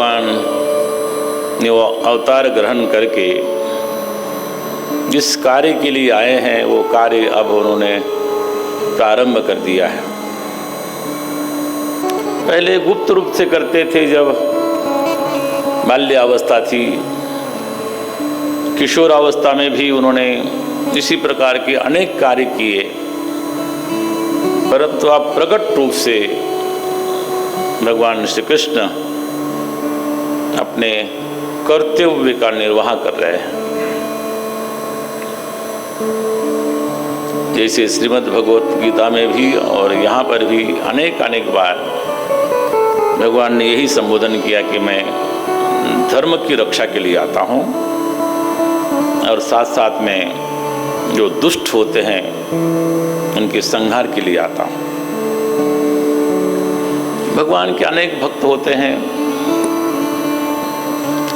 भगवान ने वो अवतार ग्रहण करके जिस कार्य के लिए आए हैं वो कार्य अब उन्होंने प्रारंभ कर दिया है। पहले गुप्त रूप से करते थे, जब बाल्यावस्था थी, किशोरावस्था में भी उन्होंने इसी प्रकार के अनेक कार्य किए, परंतु अब प्रकट रूप से भगवान श्री कृष्ण अपने कर्तव्य का निर्वाह कर रहे हैं। जैसे श्रीमद् भगवत गीता में भी और यहाँ पर भी अनेक बार भगवान ने यही संबोधन किया कि मैं धर्म की रक्षा के लिए आता हूँ और साथ साथ में जो दुष्ट होते हैं उनके संहार के लिए आता हूँ। भगवान के अनेक भक्त होते हैं,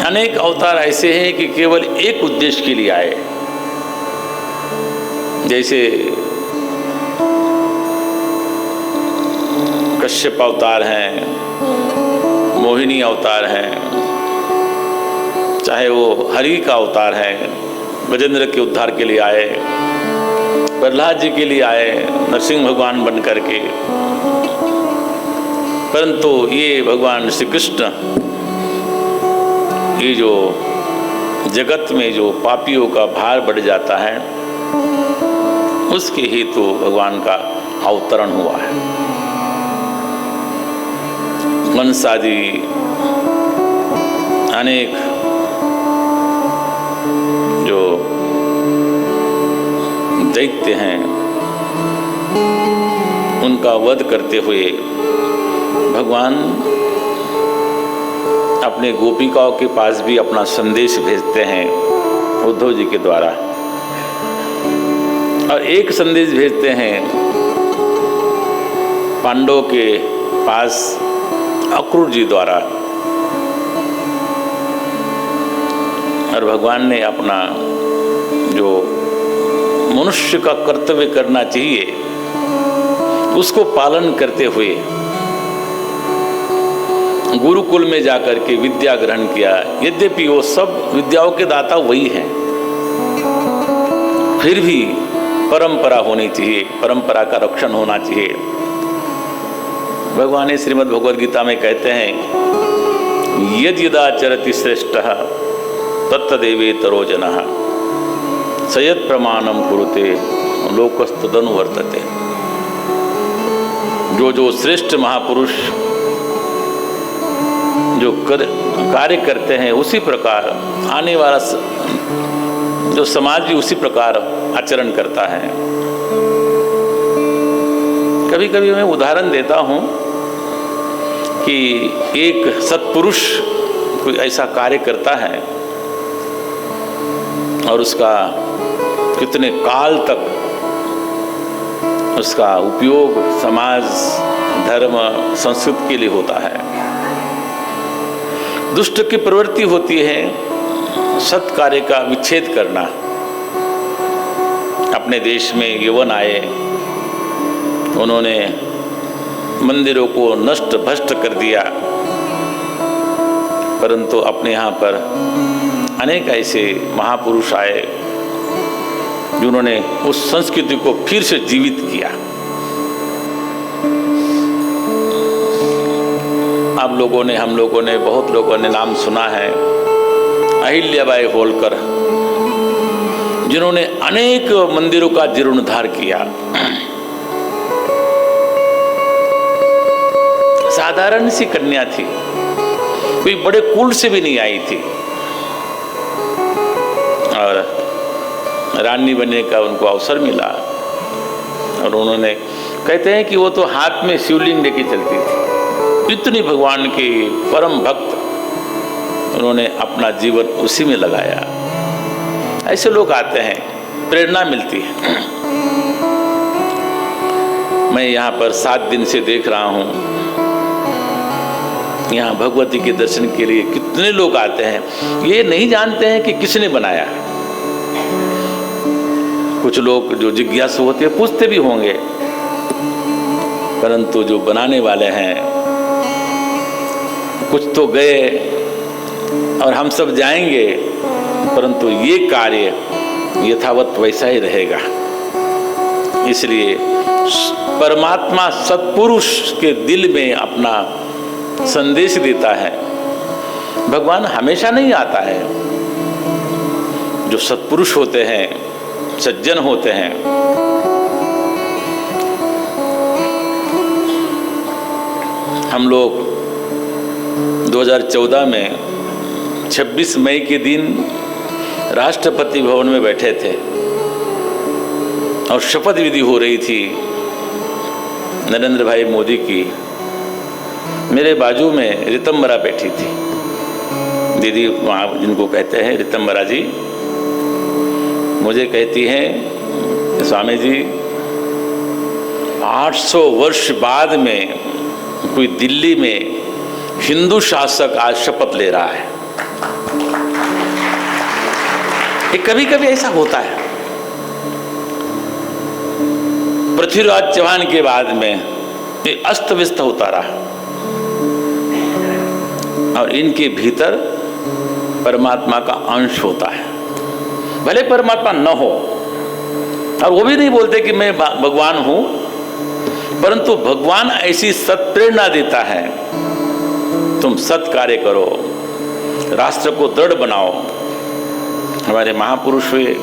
अनेक अवतार ऐसे हैं कि केवल एक उद्देश्य के लिए आए। जैसे कश्यप अवतार हैं, मोहिनी अवतार हैं, चाहे वो हरि का अवतार है, गजेंद्र के उद्धार के लिए आए, प्रहलाद जी के लिए आए नरसिंह भगवान बन करके। परंतु ये भगवान श्री कृष्ण, ये जो जगत में जो पापियों का भार बढ़ जाता है उसके हेतु भगवान का अवतरण हुआ है। मनसादि अनेक जो दैत्य हैं उनका वध करते हुए भगवान अपने गोपिकाओं के पास भी अपना संदेश भेजते हैं उद्धव जी के द्वारा, और एक संदेश भेजते हैं पांडवों के पास अक्रूर जी द्वारा। और भगवान ने अपना जो मनुष्य का कर्तव्य करना चाहिए उसको पालन करते हुए गुरुकुल में जाकर के विद्या ग्रहण किया। यद्यपि वो सब विद्याओं के दाता वही हैं, फिर भी परंपरा होनी चाहिए, परंपरा का रक्षण होना चाहिए। भगवान ने श्रीमद् भगवद गीता में कहते हैं यद यदाचरति श्रेष्ठः तत्तदेवेतरो जनः सयत् प्रमाणम कुरुते लोकस्तदनुवर्तते। जो श्रेष्ठ महापुरुष जो कार्य करते हैं उसी प्रकार आने वाला जो समाज भी उसी प्रकार आचरण करता है। कभी कभी मैं उदाहरण देता हूँ कि एक सत्पुरुष कोई ऐसा कार्य करता है और उसका कितने काल तक उसका उपयोग समाज, धर्म, संस्कृति के लिए होता है। दुष्ट की प्रवृत्ति होती है सत् कार्य का विच्छेद करना। अपने देश में यवन आए, उन्होंने मंदिरों को नष्ट भ्रष्ट कर दिया, परंतु अपने यहाँ पर अनेक ऐसे महापुरुष आए जिन्होंने उस संस्कृति को फिर से जीवित किया। हम लोगों ने बहुत लोगों ने नाम सुना है अहिल्याबाई होलकर, जिन्होंने अनेक मंदिरों का जीर्णोद्धार किया। साधारण सी कन्या थी, कोई बड़े कुल से भी नहीं आई थी, और रानी बनने का उनको अवसर मिला। और उन्होंने कहते हैं कि वो तो हाथ में शिवलिंग लेके चलती थी, इतनी भगवान के परम भक्त, उन्होंने अपना जीवन उसी में लगाया। ऐसे लोग आते हैं, प्रेरणा मिलती है। मैं यहाँ पर 7 दिन से देख रहा हूँ, यहाँ भगवती के दर्शन के लिए कितने लोग आते हैं। ये नहीं जानते हैं कि किसने बनाया। कुछ लोग जो जिज्ञासु होते हैं पूछते भी होंगे, परंतु जो बनाने वाले हैं कुछ तो गए और हम सब जाएंगे, परंतु ये कार्य यथावत वैसा ही रहेगा। इसलिए परमात्मा सत्पुरुष के दिल में अपना संदेश देता है। भगवान हमेशा नहीं आता है। जो सत्पुरुष होते हैं, सज्जन होते हैं, हम लोग 2014 में 26 मई के दिन राष्ट्रपति भवन में बैठे थे और शपथ विधि हो रही थी नरेंद्र भाई मोदी की। मेरे बाजू में रितंबरा बैठी थी, दीदी वहाँ जिनको कहते हैं रितंबरा जी। मुझे कहती हैं, स्वामी जी 800 वर्ष बाद में कोई दिल्ली में हिंदू शासक आज शपथ ले रहा है। कभी कभी ऐसा होता है। पृथ्वीराज चौहान के बाद में ये अस्त व्यस्त होता रहा और इनके भीतर परमात्मा का अंश होता है। भले परमात्मा न हो और वो भी नहीं बोलते कि मैं भगवान हूं, परंतु भगवान ऐसी सत्प्रेरणा देता है, तुम सत् कार्य करो, राष्ट्र को दृढ़ बनाओ। हमारे महापुरुष हुए,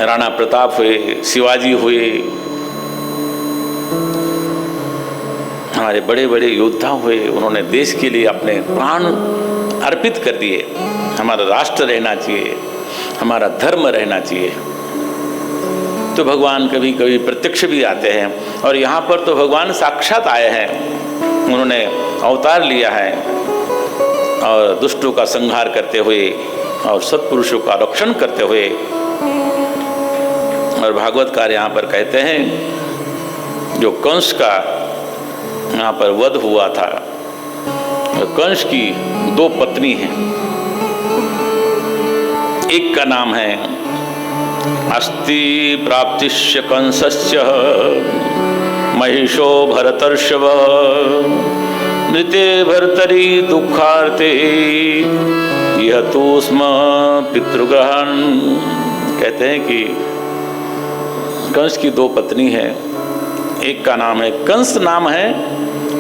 राणा प्रताप हुए, शिवाजी हुए, हमारे बड़े बड़े योद्धा हुए, उन्होंने देश के लिए अपने प्राण अर्पित कर दिए। हमारा राष्ट्र रहना चाहिए, हमारा धर्म रहना चाहिए। तो भगवान कभी कभी प्रत्यक्ष भी आते हैं और यहाँ पर तो भगवान साक्षात आए हैं। उन्होंने अवतार लिया है और दुष्टों का संहार करते हुए और सत्पुरुषों का रक्षण करते हुए। और भागवतकार यहाँ पर कहते हैं, जो कंस का यहाँ पर वध हुआ था, कंस की 2 पत्नी हैं। एक का नाम है अस्ति प्राप्तिश्च कंसस्य महिषो भरतर्षभ मृते भर्तरि दुःखार्ते यह तो स्म पितृग्रहण। कहते हैं कि कंस की 2 पत्नी है। एक का नाम है कंस, नाम है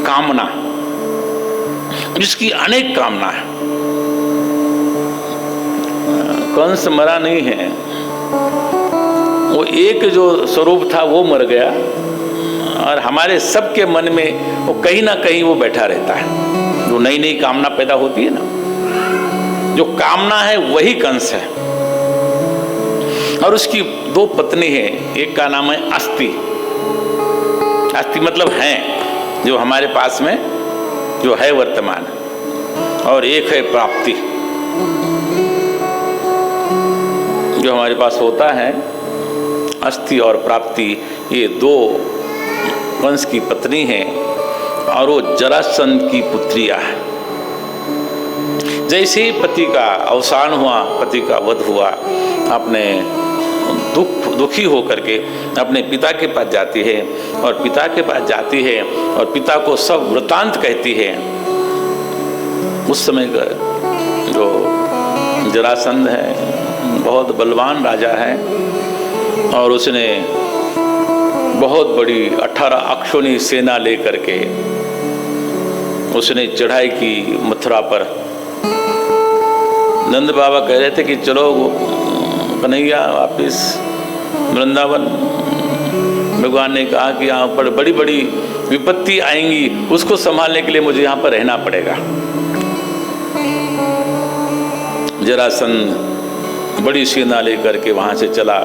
कामना, जिसकी अनेक कामना है। कंस मरा नहीं है, वो एक जो स्वरूप था वो मर गया और हमारे सबके मन में वो कहीं ना कहीं वो बैठा रहता है। जो नई नई कामना पैदा होती है ना, जो कामना है वही कंस है। और उसकी 2 पत्नी है। एक का नाम है अस्ति, अस्ति मतलब है, जो हमारे पास में जो है वर्तमान, और एक है प्राप्ति, जो हमारे पास होता है। अस्ति और प्राप्ति ये 2 कंस की पत्नी हैं और वो जरासंध की पुत्रियां हैं। जैसे ही पति का अवसान हुआ, पति का वध हुआ, अपने दुखी होकर के अपने पिता के पास जाती है और पिता के पास जाती है और पिता को सब वृतांत कहती है। उस समय का जो जरासंध है बहुत बलवान राजा है और उसने बहुत बड़ी 18 अक्षोणी सेना लेकर के उसने चढ़ाई की मथुरा पर। नंद बाबा कह रहे थे कि चलो कन्हैया वापिस वृंदावन। भगवान ने कहा कि यहाँ पर बड़ी बड़ी विपत्ति आएंगी, उसको संभालने के लिए मुझे यहाँ पर रहना पड़ेगा। जरासंध बड़ी सेना लेकर के वहाँ से चला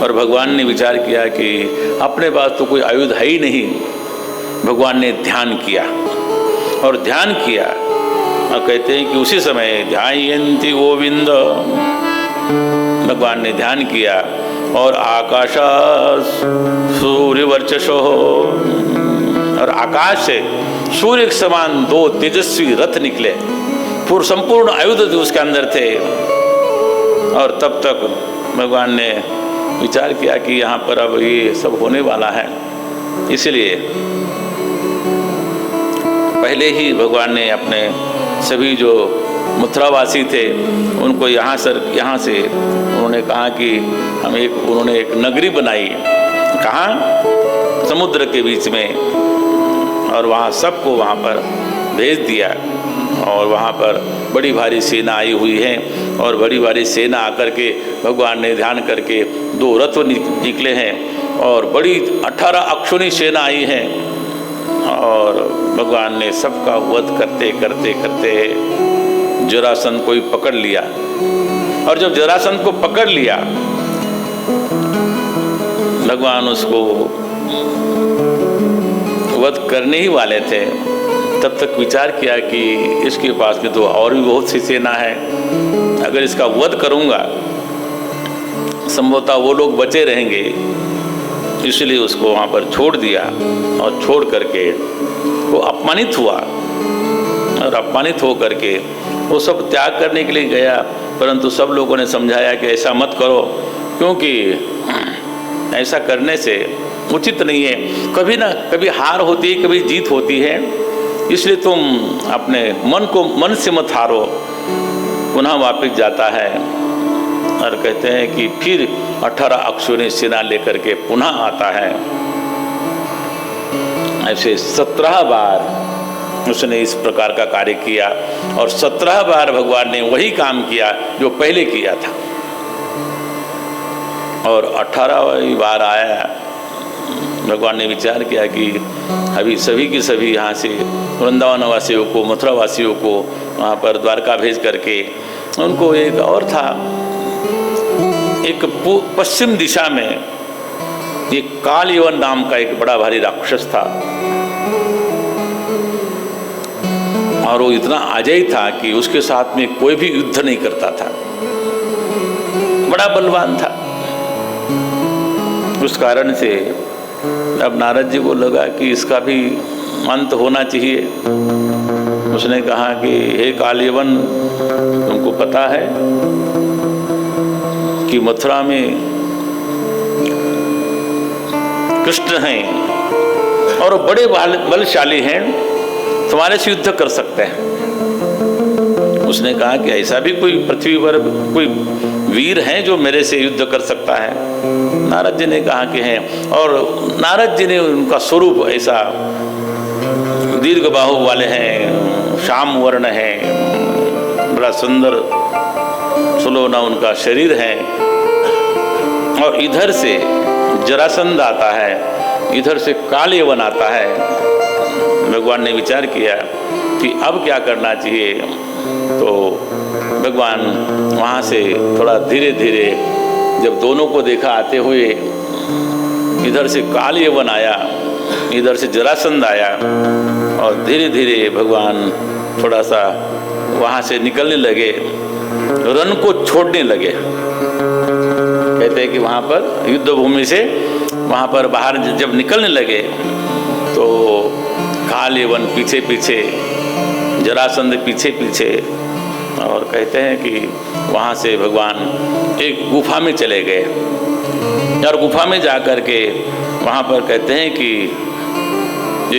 और भगवान ने विचार किया कि अपने पास तो कोई आयुध है ही नहीं। भगवान ने ध्यान किया और ध्यान किया और कहते हैं कि उसी समय ध्यायन्ति गोविंद, भगवान ने ध्यान किया और आकाशा सूर्य वर्चसो, और आकाश से सूर्य के समान 2 तेजस्वी रथ निकले। पूर्ण संपूर्ण आयुध उसके अंदर थे। और तब तक भगवान ने विचार किया कि यहाँ पर अब ये सब होने वाला है, इसलिए पहले ही भगवान ने अपने सभी जो मथुरावासी थे उनको यहाँ से उन्होंने कहा कि उन्होंने एक नगरी बनाई, कहाँ, समुद्र के बीच में, और वहाँ सबको वहाँ पर भेज दिया। और वहाँ पर बड़ी भारी सेना आई हुई है, और बड़ी भारी सेना आकर के भगवान ने ध्यान करके 2 रथ निकले हैं, और बड़ी 18 अक्षौणी सेना आई है, और भगवान ने सबका वध करते करते करते जरासंध को ही पकड़ लिया। और जब जरासंध को पकड़ लिया, भगवान उसको वध करने ही वाले थे, तब तक विचार किया कि इसके पास में तो और भी बहुत सी सेना है, अगर इसका वध करूंगा संभवतः वो लोग बचे रहेंगे, इसलिए उसको वहाँ पर छोड़ दिया। और छोड़ करके वो अपमानित हुआ, और अपमानित हो करके वो सब त्याग करने के लिए गया, परंतु सब लोगों ने समझाया कि ऐसा मत करो, क्योंकि ऐसा करने से उचित नहीं है। कभी ना कभी हार होती है, कभी जीत होती है, इसलिए तुम अपने मन से मत हारो। पुनः वापस जाता है और कहते हैं कि फिर 18 अक्षौणी सेना लेकर के पुनः आता है। ऐसे 17 बार उसने इस प्रकार का कार्य किया, और 17 बार भगवान ने वही काम किया जो पहले किया था। और 18वीं बार आया, भगवान ने विचार किया कि अभी सभी के सभी यहाँ से वृंदावन वासियों को, मथुरा वासियों को वहाँ पर द्वारका भेज करके, उनको एक और था, एक पश्चिम दिशा में एक कालयवन नाम का एक बड़ा भारी राक्षस था, और वो इतना अजय था कि उसके साथ में कोई भी युद्ध नहीं करता था, बड़ा बलवान था। उस कारण से अब नारद जी को लगा कि इसका भी अंत होना चाहिए। उसने कहा कि हे कालयवन, तुमको पता है कि मथुरा में कृष्ण हैं और बड़े बलशाली हैं, तुम्हारे से युद्ध कर सकते हैं। उसने कहा कि ऐसा भी कोई पृथ्वी पर कोई वीर है जो मेरे से युद्ध कर सकता है? नारद जी ने कहा कि हैं, और नारद जी ने उनका स्वरूप ऐसा दीर्घ बाहु वाले हैं, श्याम वर्ण है, बड़ा सुंदर सुलोना उनका शरीर है, और इधर से जरासंध आता है, इधर से कालयवन आता है। भगवान ने विचार किया कि अब क्या करना चाहिए, तो भगवान वहाँ से थोड़ा धीरे धीरे जब दोनों को देखा आते हुए, इधर से कालयवन आया, इधर से जरासंध आया, और धीरे धीरे भगवान थोड़ा सा वहाँ से निकलने लगे, रण को छोड़ने लगे। कहते हैं कि वहाँ पर युद्ध भूमि से वहाँ पर बाहर जब निकलने लगे तो कालयवन पीछे पीछे, जरासंध पीछे पीछे, और कहते हैं कि वहाँ से भगवान एक गुफा में चले गए, और गुफा में जा कर के वहाँ पर कहते हैं कि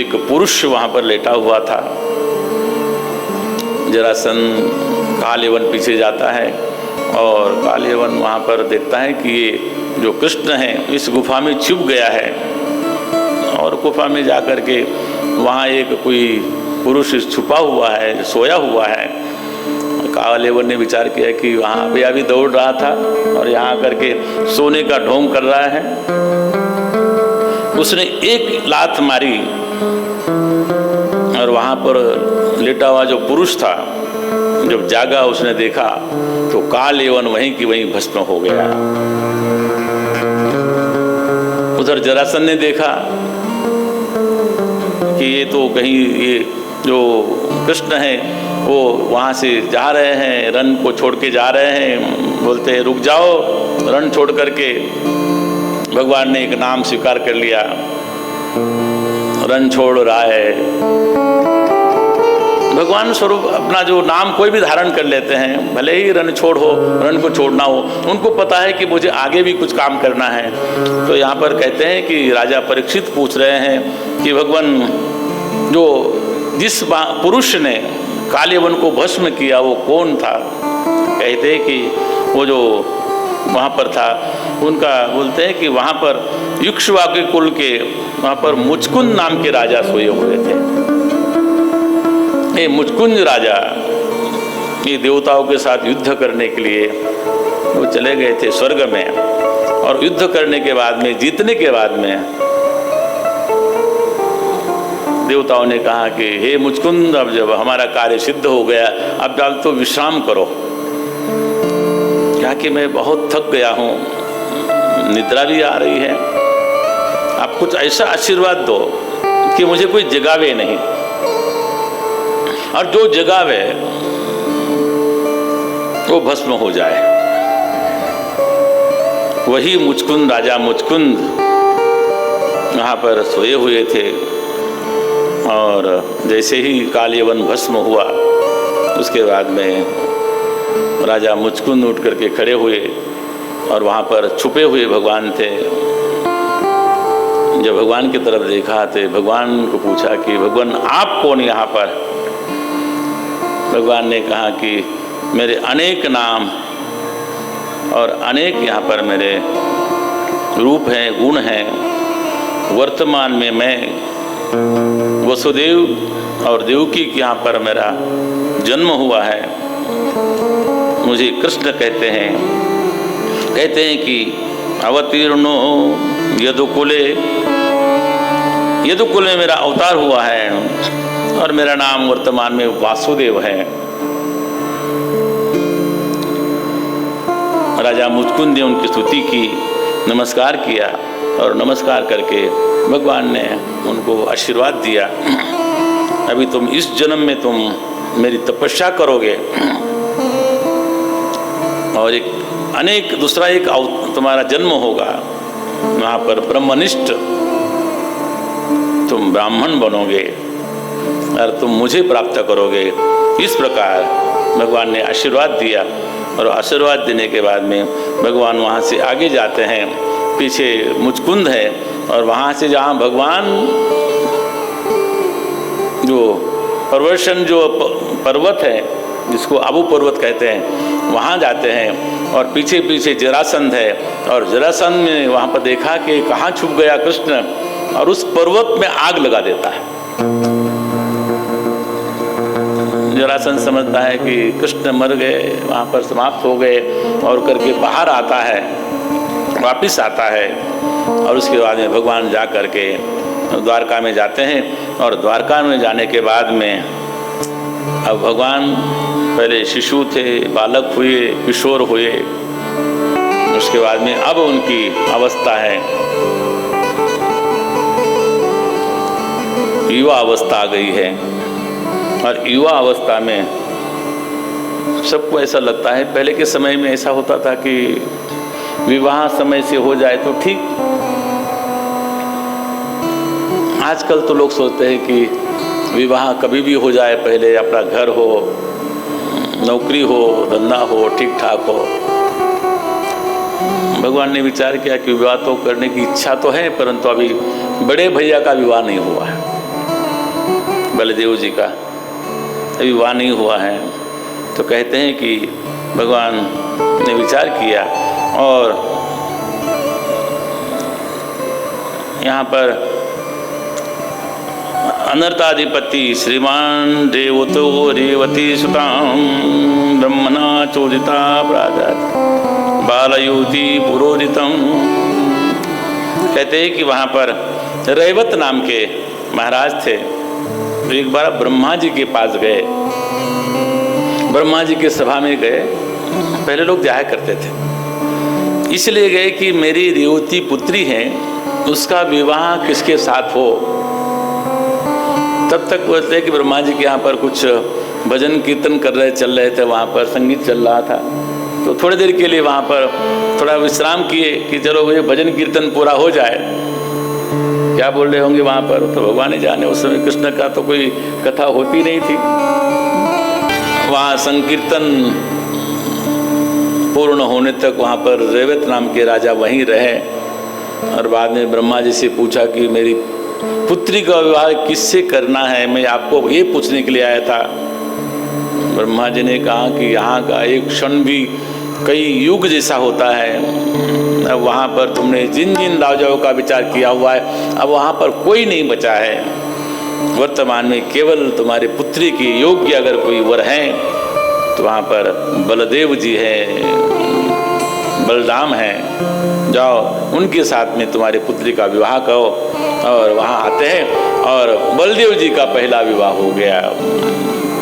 एक पुरुष वहाँ पर लेटा हुआ था। जरासंध, कालयवन पीछे जाता है, और कालयवन वहाँ पर देखता है कि ये जो कृष्ण है इस गुफा में छुप गया है, और गुफा में जा कर के वहाँ एक कोई पुरुष छुपा हुआ है, सोया हुआ है। कालयवन ने विचार किया कि वहाँ अभी दौड़ रहा था और यहाँ करके सोने का ढोंग कर रहा है। उसने एक लात मारी, और वहाँ पर लेटा हुआ जो पुरुष था जब जागा, उसने देखा तो कालयवन वहीं की वहीं भस्म हो गया। उधर जरासंध ने देखा कि ये तो कहीं ये जो कृष्ण है वो वहाँ से जा रहे हैं, रण को छोड़ के जा रहे हैं। बोलते हैं रुक जाओ, रण छोड़ करके। भगवान ने एक नाम स्वीकार कर लिया, रण छोड़ रहा है। भगवान स्वरूप अपना जो नाम कोई भी धारण कर लेते हैं, भले ही रण छोड़ हो, रण को छोड़ना हो, उनको पता है कि मुझे आगे भी कुछ काम करना है। तो यहाँ पर कहते हैं कि राजा परीक्षित पूछ रहे हैं कि भगवान जो जिस पुरुष ने कालेवन को भस्म किया वो कौन था? कहते हैं कि वो जो वहाँ पर था उनका बोलते हैं कि वहाँ पर इक्ष्वाकु कुल के वहाँ पर मुचकुंद नाम के राजा सोए हुए थे। ये मुचकुंद राजा ये देवताओं के साथ युद्ध करने के लिए वो चले गए थे स्वर्ग में, और युद्ध करने के बाद में, जीतने के बाद में देवताओं ने कहा कि हे मुचकुंद, अब जब हमारा कार्य सिद्ध हो गया, अब आप तो विश्राम करो। क्या कि मैं बहुत थक गया हूँ, निद्रा भी आ रही है, आप कुछ ऐसा आशीर्वाद दो कि मुझे कोई जगावे नहीं, और जो जगावे वो भस्म हो जाए। वही मुचकुंद राजा मुचकुंद वहाँ पर सोए हुए थे, और जैसे ही कालयवन भस्म हुआ उसके बाद में राजा मुचकुंद उठ करके खड़े हुए, और वहाँ पर छुपे हुए भगवान थे। जब भगवान की तरफ देखा तो भगवान को पूछा कि भगवान आप कौन यहाँ पर? भगवान ने कहा कि मेरे अनेक नाम और अनेक यहाँ पर मेरे रूप हैं, गुण हैं। वर्तमान में मैं वसुदेव और देवकी के यहाँ पर मेरा जन्म हुआ है, मुझे कृष्ण कहते हैं। कहते हैं कि अवतीर्णो यदुकुले, यदुकुल में मेरा अवतार हुआ है, और मेरा नाम वर्तमान में वासुदेव है। राजा मुचकुंद ने उनकी स्तुति की, नमस्कार किया, और नमस्कार करके भगवान ने उनको आशीर्वाद दिया, अभी तुम इस जन्म में तुम मेरी तपस्या करोगे, और एक अनेक दूसरा एक तुम्हारा जन्म होगा, वहाँ पर ब्रह्मनिष्ठ तुम ब्राह्मण बनोगे और तुम मुझे प्राप्त करोगे। इस प्रकार भगवान ने आशीर्वाद दिया, और आशीर्वाद देने के बाद में भगवान वहाँ से आगे जाते हैं। पीछे मुचकुंद है, और वहाँ से जहाँ भगवान जो पर्वशन जो पर्वत है जिसको आबू पर्वत कहते हैं, वहाँ जाते हैं, और पीछे पीछे जरासंध है, और जरासंध में वहाँ पर देखा कि कहाँ छुप गया कृष्ण, और उस पर्वत में आग लगा देता है। जरासंध समझता है कि कृष्ण मर गए, वहाँ पर समाप्त हो गए, और करके बाहर आता है, वापिस आता है, और उसके बाद में भगवान जा करके द्वारका में जाते हैं। और द्वारका में जाने के बाद में अब भगवान पहले शिशु थे, बालक हुए, किशोर हुए, उसके बाद में अब उनकी अवस्था है युवा अवस्था आ गई है। और युवा अवस्था में सबको ऐसा लगता है, पहले के समय में ऐसा होता था कि विवाह समय से हो जाए तो ठीक। आजकल तो लोग सोचते हैं कि विवाह कभी भी हो जाए, पहले अपना घर हो, नौकरी हो, धंधा हो, ठीक ठाक हो। भगवान ने विचार किया कि विवाह तो करने की इच्छा तो है, परंतु अभी बड़े भैया का विवाह नहीं हुआ है, बलदेव जी का विवाह नहीं हुआ है। तो कहते हैं कि भगवान ने विचार किया, और यहाँ पर अनर्थाधिपति श्रीमान देवतो रेवती सुताम ब्रह्मणा चोदिता प्राजात बालयुति पुरोदितम। कहते हैं कि वहाँ पर रेवत नाम के महाराज थे, तो एक बार ब्रह्मा जी के पास गए, ब्रह्मा जी के सभा में गए। पहले लोग जाया करते थे, इसलिए गए कि मेरी रेवती पुत्री है, उसका विवाह किसके साथ हो। तब तक बोलते हैं कि ब्रह्मा जी के यहाँ पर कुछ भजन कीर्तन चल रहे थे, वहाँ पर संगीत चल रहा था। तो थोड़ी देर के लिए वहाँ पर थोड़ा विश्राम किए कि चलो ये भजन कीर्तन पूरा हो जाए। क्या बोल रहे होंगे वहाँ पर तो भगवान ही जाने। उस समय कृष्ण का तो कोई कथा होती नहीं थी। वहाँ संकीर्तन पूर्ण होने तक वहाँ पर रेवत नाम के राजा वहीं रहे, और बाद में ब्रह्मा जी से पूछा कि मेरी पुत्री का विवाह किससे करना है, मैं आपको ये पूछने के लिए आया था। ब्रह्मा जी ने कहा कि यहाँ का एक क्षण भी कई युग जैसा होता है। अब वहाँ पर तुमने जिन जिन राजाओं का विचार किया हुआ है, अब वहाँ पर कोई नहीं बचा है। वर्तमान में केवल तुम्हारी पुत्री की योग्य अगर कोई वर है तो वहाँ पर बलदेव जी हैं, बलराम हैं, जाओ उनके साथ में तुम्हारी पुत्री का विवाह करो। और वहाँ आते हैं और बलदेव जी का पहला विवाह हो गया,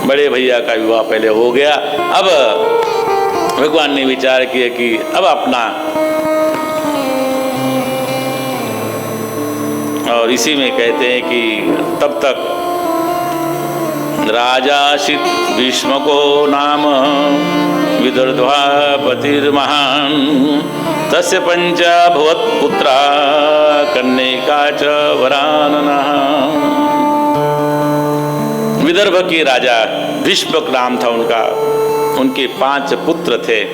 बड़े भैया का विवाह पहले हो गया। अब भगवान ने विचार किया कि अब अपना, और इसी में कहते हैं कि तब तक राजाशित भीष्म को नाम विदर्ध्वापतिर्महान तस्य पंचा भवत पुत्रा कन्यका च वराननः। विदर्भ के राजा भीष्मक नाम था उनका। उनके 5 पुत्र थे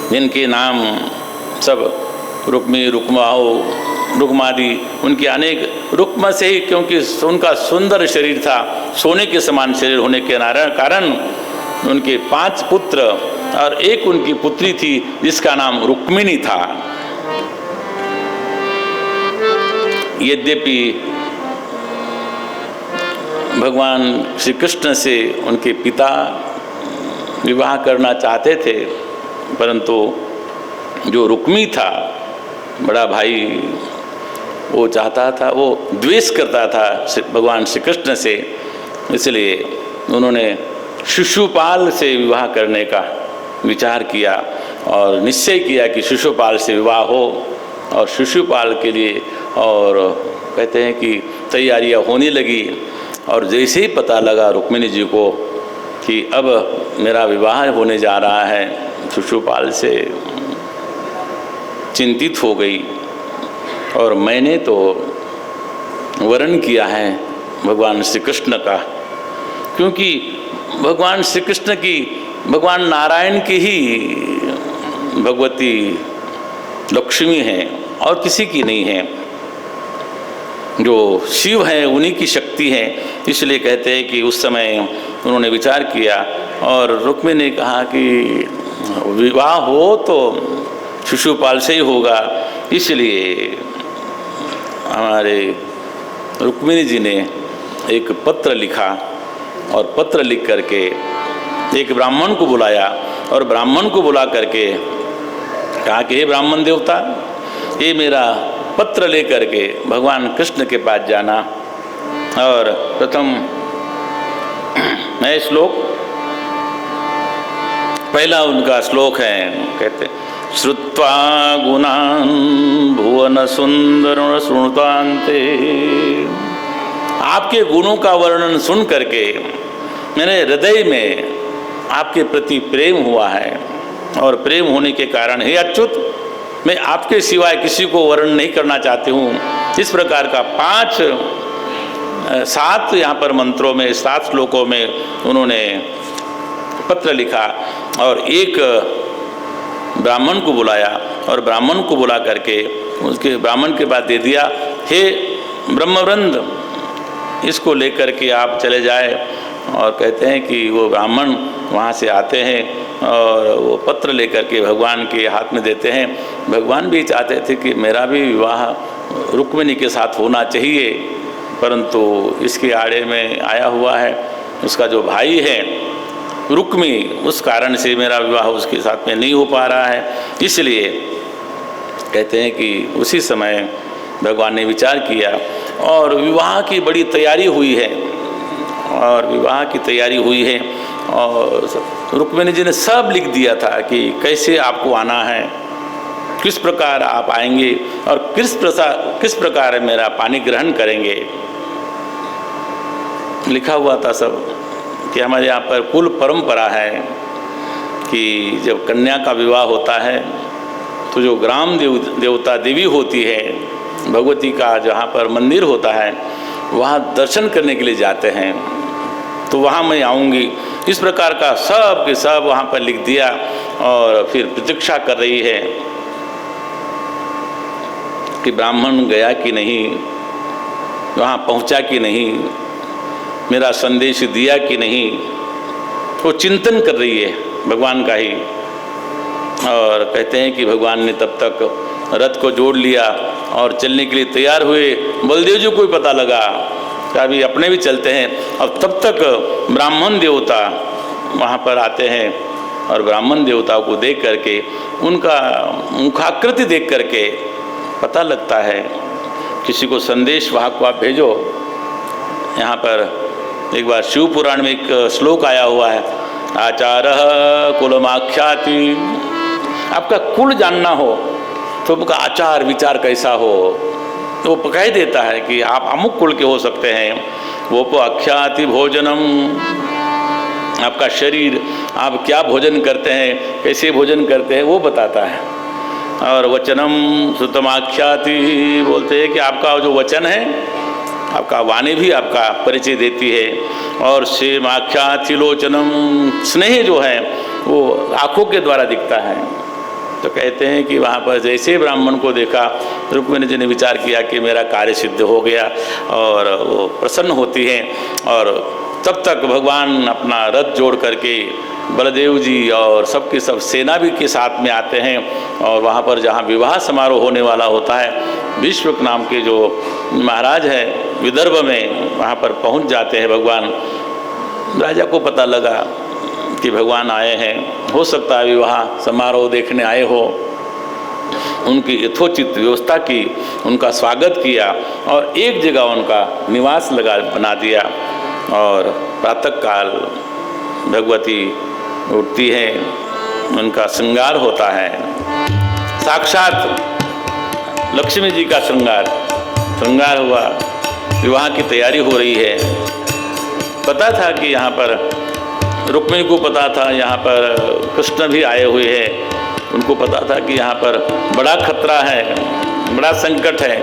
जिनके नाम सब रुक्मी, रुक्माओ, रुक्मादि, उनके अनेक, रुक्मा से ही क्योंकि उनका सुंदर शरीर था, सोने के समान शरीर होने के कारण उनके 5 पुत्र और एक उनकी पुत्री थी जिसका नाम रुक्मिणी था। यद्यपि भगवान श्री कृष्ण से उनके पिता विवाह करना चाहते थे, परंतु जो रुक्मी था बड़ा भाई, वो चाहता था, वो द्वेष करता था भगवान श्री कृष्ण से, इसलिए उन्होंने शिशुपाल से विवाह करने का विचार किया और निश्चय किया कि शिशुपाल से विवाह हो। और शिशुपाल के लिए और कहते हैं कि तैयारियां होने लगी। और जैसे ही पता लगा रुक्मिणी जी को कि अब मेरा विवाह होने जा रहा है शिशुपाल से, चिंतित हो गई। और मैंने तो वर्ण किया है भगवान श्री कृष्ण का, क्योंकि भगवान श्री कृष्ण की, भगवान नारायण की ही भगवती लक्ष्मी हैं और किसी की नहीं है। जो शिव है उन्हीं की शक्ति है। इसलिए कहते हैं कि उस समय उन्होंने विचार किया और रुक्मिणी ने कहा कि विवाह हो तो शिशुपाल से ही होगा। इसलिए हमारे रुक्मिणी जी ने एक पत्र लिखा और पत्र लिख करके एक ब्राह्मण को बुलाया और ब्राह्मण को बुला करके कहा कि हे ब्राह्मण देवता, ये मेरा पत्र लेकर के भगवान कृष्ण के पास जाना। और प्रथम नए श्लोक, पहला उनका श्लोक है, कहते श्रुत्वा गुणान् भुवन सुंदर शृणुतान्ते। आपके गुणों का वर्णन सुन करके मेरे हृदय में आपके प्रति प्रेम हुआ है और प्रेम होने के कारण हे अच्युत, मैं आपके सिवाय किसी को वर्णन नहीं करना चाहती हूँ। इस प्रकार का 7 यहाँ पर मंत्रों में 7 श्लोकों में उन्होंने पत्र लिखा और एक ब्राह्मण को बुलाया और ब्राह्मण को बुला करके उसके ब्राह्मण के बाद दे दिया, हे ब्रह्मवृंद, इसको लेकर के आप चले जाए। और कहते हैं कि वो ब्राह्मण वहाँ से आते हैं और वो पत्र लेकर के भगवान के हाथ में देते हैं। भगवान भी चाहते थे कि मेरा भी विवाह रुक्मिणी के साथ होना चाहिए, परंतु इसके आड़े में आया हुआ है उसका जो भाई है रुक्मी, उस कारण से मेरा विवाह उसके साथ में नहीं हो पा रहा है। इसलिए कहते हैं कि उसी समय भगवान ने विचार किया और विवाह की बड़ी तैयारी हुई है और विवाह की तैयारी हुई है और रुक्मिणी जी ने सब लिख दिया था कि कैसे आपको आना है, किस प्रकार आप आएंगे और किस प्रकार मेरा पानी ग्रहण करेंगे। लिखा हुआ था सब कि हमारे यहाँ पर कुल परंपरा है कि जब कन्या का विवाह होता है तो जो ग्राम देवता देवी होती है, भगवती का जहाँ पर मंदिर होता है, वहाँ दर्शन करने के लिए जाते हैं, तो वहाँ मैं आऊँगी। इस प्रकार का सब के सब वहाँ पर लिख दिया और फिर प्रतीक्षा कर रही है कि ब्राह्मण गया कि नहीं, वहाँ पहुँचा कि नहीं, मेरा संदेश दिया कि नहीं। वो चिंतन कर रही है भगवान का ही। और कहते हैं कि भगवान ने तब तक रथ को जोड़ लिया और चलने के लिए तैयार हुए। बलदेव जी को भी पता लगा कि अभी अपने भी चलते हैं। और तब तक ब्राह्मण देवता वहाँ पर आते हैं और ब्राह्मण देवताओं को देख करके, उनका मुखाकृति देख करके पता लगता है किसी को संदेश वाहक को आप भेजो। यहाँ पर एक बार शिव पुराण में एक श्लोक आया हुआ है, आचारः कुलमाख्याति। आपका कुल जानना हो तो आपका आचार विचार कैसा हो तो वो कह देता है कि आप अमुक कुल के हो सकते हैं। वो को आख्याति भोजनम, आपका शरीर, आप क्या भोजन करते हैं, कैसे भोजन करते हैं वो बताता है। और वचनम सुतमाख्याति, बोलते हैं कि आपका जो वचन है, आपका वाणी भी आपका परिचय देती है। और सेमाख्याति लोचनम, स्नेह जो है वो आँखों के द्वारा दिखता है। तो कहते हैं कि वहाँ पर जैसे ब्राह्मण को देखा, रुक्मिणी जी ने विचार किया कि मेरा कार्य सिद्ध हो गया और वो प्रसन्न होती हैं। और तब तक भगवान अपना रथ जोड़ करके बलदेव जी और सबके सब सेना भी के साथ में आते हैं। और वहाँ पर जहाँ विवाह समारोह होने वाला होता है, विश्वक नाम के जो महाराज हैं विदर्भ में, वहाँ पर पहुँच जाते हैं भगवान। राजा को पता लगा कि भगवान आए हैं, हो सकता है विवाह समारोह देखने आए हो। उनकी यथोचित व्यवस्था की, उनका स्वागत किया और एक जगह उनका निवास बना दिया। और प्रातःकाल भगवती उठती हैं, उनका श्रृंगार होता है, साक्षात लक्ष्मी जी का श्रृंगार हुआ, विवाह की तैयारी हो रही है। पता था कि यहाँ पर रुक्मिणी को पता था, यहाँ पर कृष्ण भी आए हुए हैं, उनको पता था कि यहाँ पर बड़ा खतरा है, बड़ा संकट है,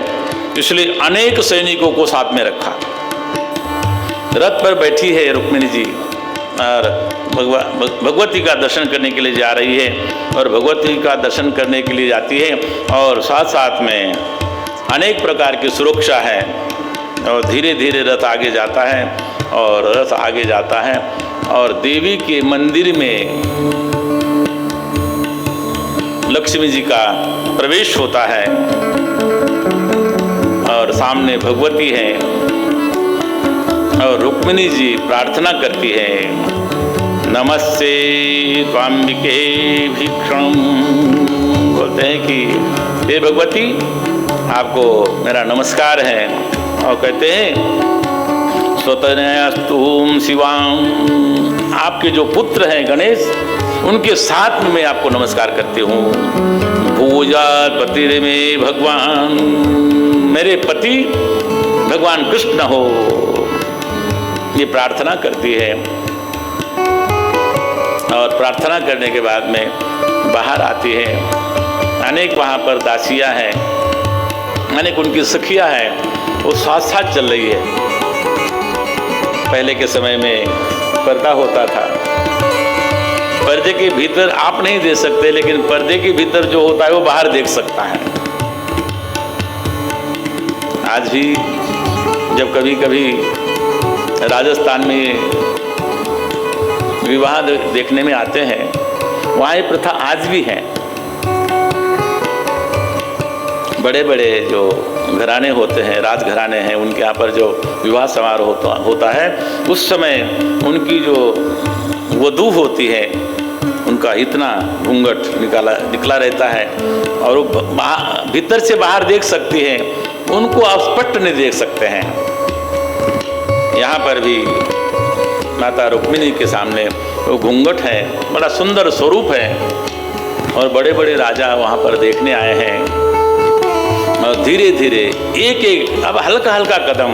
इसलिए अनेक सैनिकों को साथ में रखा। रथ पर बैठी है रुक्मिणी जी और भगवती का दर्शन करने के लिए जा रही है। और भगवती का दर्शन करने के लिए जाती है और साथ साथ में अनेक प्रकार की सुरक्षा है। और धीरे धीरे रथ आगे जाता है और रथ आगे जाता है और देवी के मंदिर में लक्ष्मी जी का प्रवेश होता है। और सामने भगवती है और रुक्मिणी जी प्रार्थना करती है, नमस्ते त्वाम्बिके भीक्षण। बोलते हैं कि हे भगवती, आपको मेरा नमस्कार है। और कहते हैं स्वतनयास्तुम शिवाम, आपके जो पुत्र हैं गणेश, उनके साथ में मैं आपको नमस्कार करती हूँ। पूजा पति में भगवान, मेरे पति भगवान कृष्ण हो, ये प्रार्थना करती है। और प्रार्थना करने के बाद में बाहर आती है। अनेक वहाँ पर दासियाँ हैं, अनेक उनकी सखियाँ हैं, वो साथ साथ चल रही है। पहले के समय में पर्दा होता था, पर्दे के भीतर आप नहीं देख सकते, लेकिन पर्दे के भीतर जो होता है वो बाहर देख सकता है। आज भी जब कभी कभी राजस्थान में विवाह देखने में आते हैं, वहाँ ये प्रथा आज भी है। बड़े बड़े जो घराने होते हैं, राजघराने हैं, उनके यहाँ पर जो विवाह समारोह होता है, उस समय उनकी जो वधू होती है, उनका इतना घूंघट निकला रहता है और वो भीतर से बाहर देख सकती हैं, उनको आप स्पष्ट नहीं देख सकते हैं। यहाँ पर भी माता रुक्मिणी के सामने वो घूंघट है, बड़ा सुंदर स्वरूप है। और बड़े बड़े राजा वहाँ पर देखने आए हैं। और धीरे धीरे एक एक, अब हल्का हल्का कदम,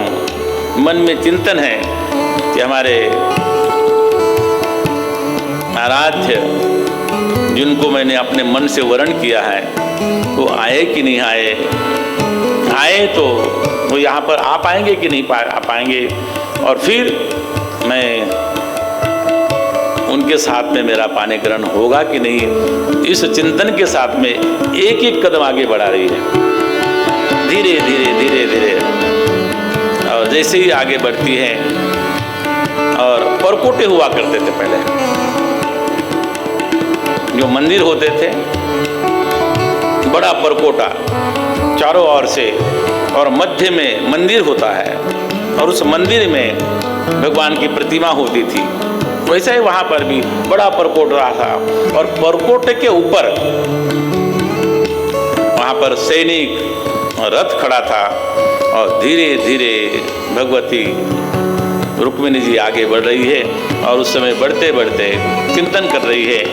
मन में चिंतन है कि हमारे आराध्य जिनको मैंने अपने मन से वर्ण किया है, वो आए कि नहीं आए, आए तो वो यहाँ पर आ पाएंगे कि नहीं आ पाएंगे। और फिर मैं उनके साथ में मेरा पानी ग्रहण होगा कि नहीं, इस चिंतन के साथ में एक एक कदम आगे बढ़ा रही है, धीरे धीरे धीरे धीरे। और जैसे ही आगे बढ़ती है और परकोटे हुआ करते थे पहले, जो मंदिर होते थे, बड़ा परकोटा चारों ओर से, और मध्य में मंदिर होता है, और उस मंदिर में भगवान की प्रतिमा होती थी। वैसे ही वहाँ पर भी बड़ा परकोटा था, और परकोटे के ऊपर वहाँ पर सैनिक रथ खड़ा था, और धीरे धीरे भगवती रुक्मिणी जी आगे बढ़ रही है, और उस समय बढ़ते बढ़ते चिंतन कर रही है,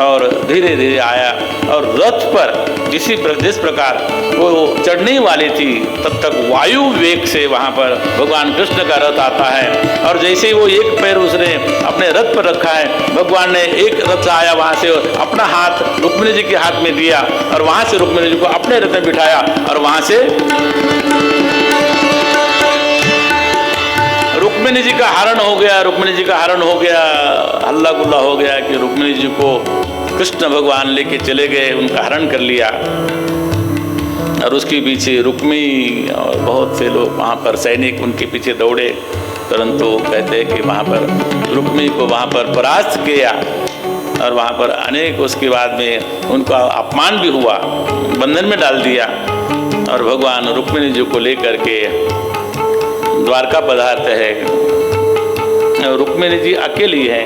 और धीरे धीरे आया, और रथ पर जिस प्रकार वो चढ़ने वाली थी, तब तक वायु वेग से वहाँ पर भगवान कृष्ण का रथ आता है, और जैसे ही वो एक पैर उसने अपने रथ पर रखा है, भगवान ने एक रथ आया वहाँ से अपना हाथ रुक्मिणी जी के हाथ में दिया, और वहाँ से रुक्मिणी जी को अपने रथ में बिठाया, और वहाँ से रुक्मिणी जी का हरण हो गया। रुक्मिणी जी का हरण हो गया, हल्ला गुल्ला हो गया कि रुक्मिणी जी को कृष्ण भगवान लेके चले गए, उनका हरण कर लिया, और उसके पीछे रुक्मी और बहुत से लोग वहाँ पर सैनिक उनके पीछे दौड़े, परंतु कहते हैं कि वहाँ पर रुक्मी को वहाँ पर परास्त किया, और वहाँ पर अनेक उसके बाद में उनका अपमान भी हुआ, बंधन में डाल दिया, और भगवान रुक्मिणी जी को लेकर के द्वारका पधारते हैं। रुक्मिणी जी अकेली हैं।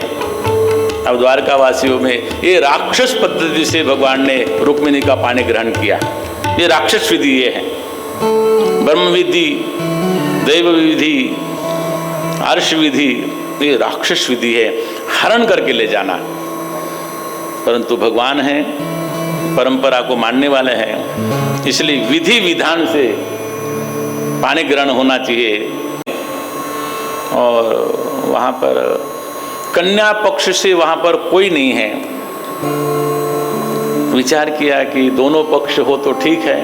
अब द्वारका वासियों में ये राक्षस पद्धति से भगवान ने रुक्मिणी का पानी ग्रहण किया। ये राक्षस विधि ये है, ब्रह्म विधि, दैव विधि, अर्श विधि, ये राक्षस विधि है, हरण करके ले जाना। परंतु भगवान हैं, परंपरा को मानने वाले हैं, इसलिए विधि विधान से पानी ग्रहण होना चाहिए। और वहाँ पर कन्या पक्ष से वहाँ पर कोई नहीं है। विचार किया कि दोनों पक्ष हो तो ठीक है।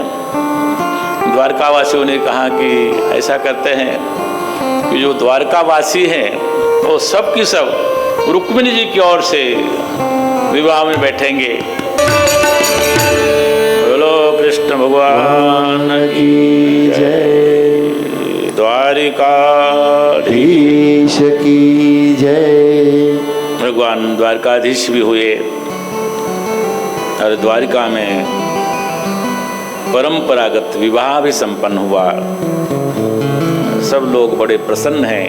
द्वारकावासियों ने कहा कि ऐसा करते हैं कि जो द्वारकावासी हैं वो सब की सब रुक्मिणी जी की ओर से विवाह में बैठेंगे। बोलो कृष्ण भगवान की जय, द्वारिकाधीश की जय। भगवान द्वारकाधीश भी हुए और द्वारिका में परंपरागत विवाह भी संपन्न हुआ। सब लोग बड़े प्रसन्न हैं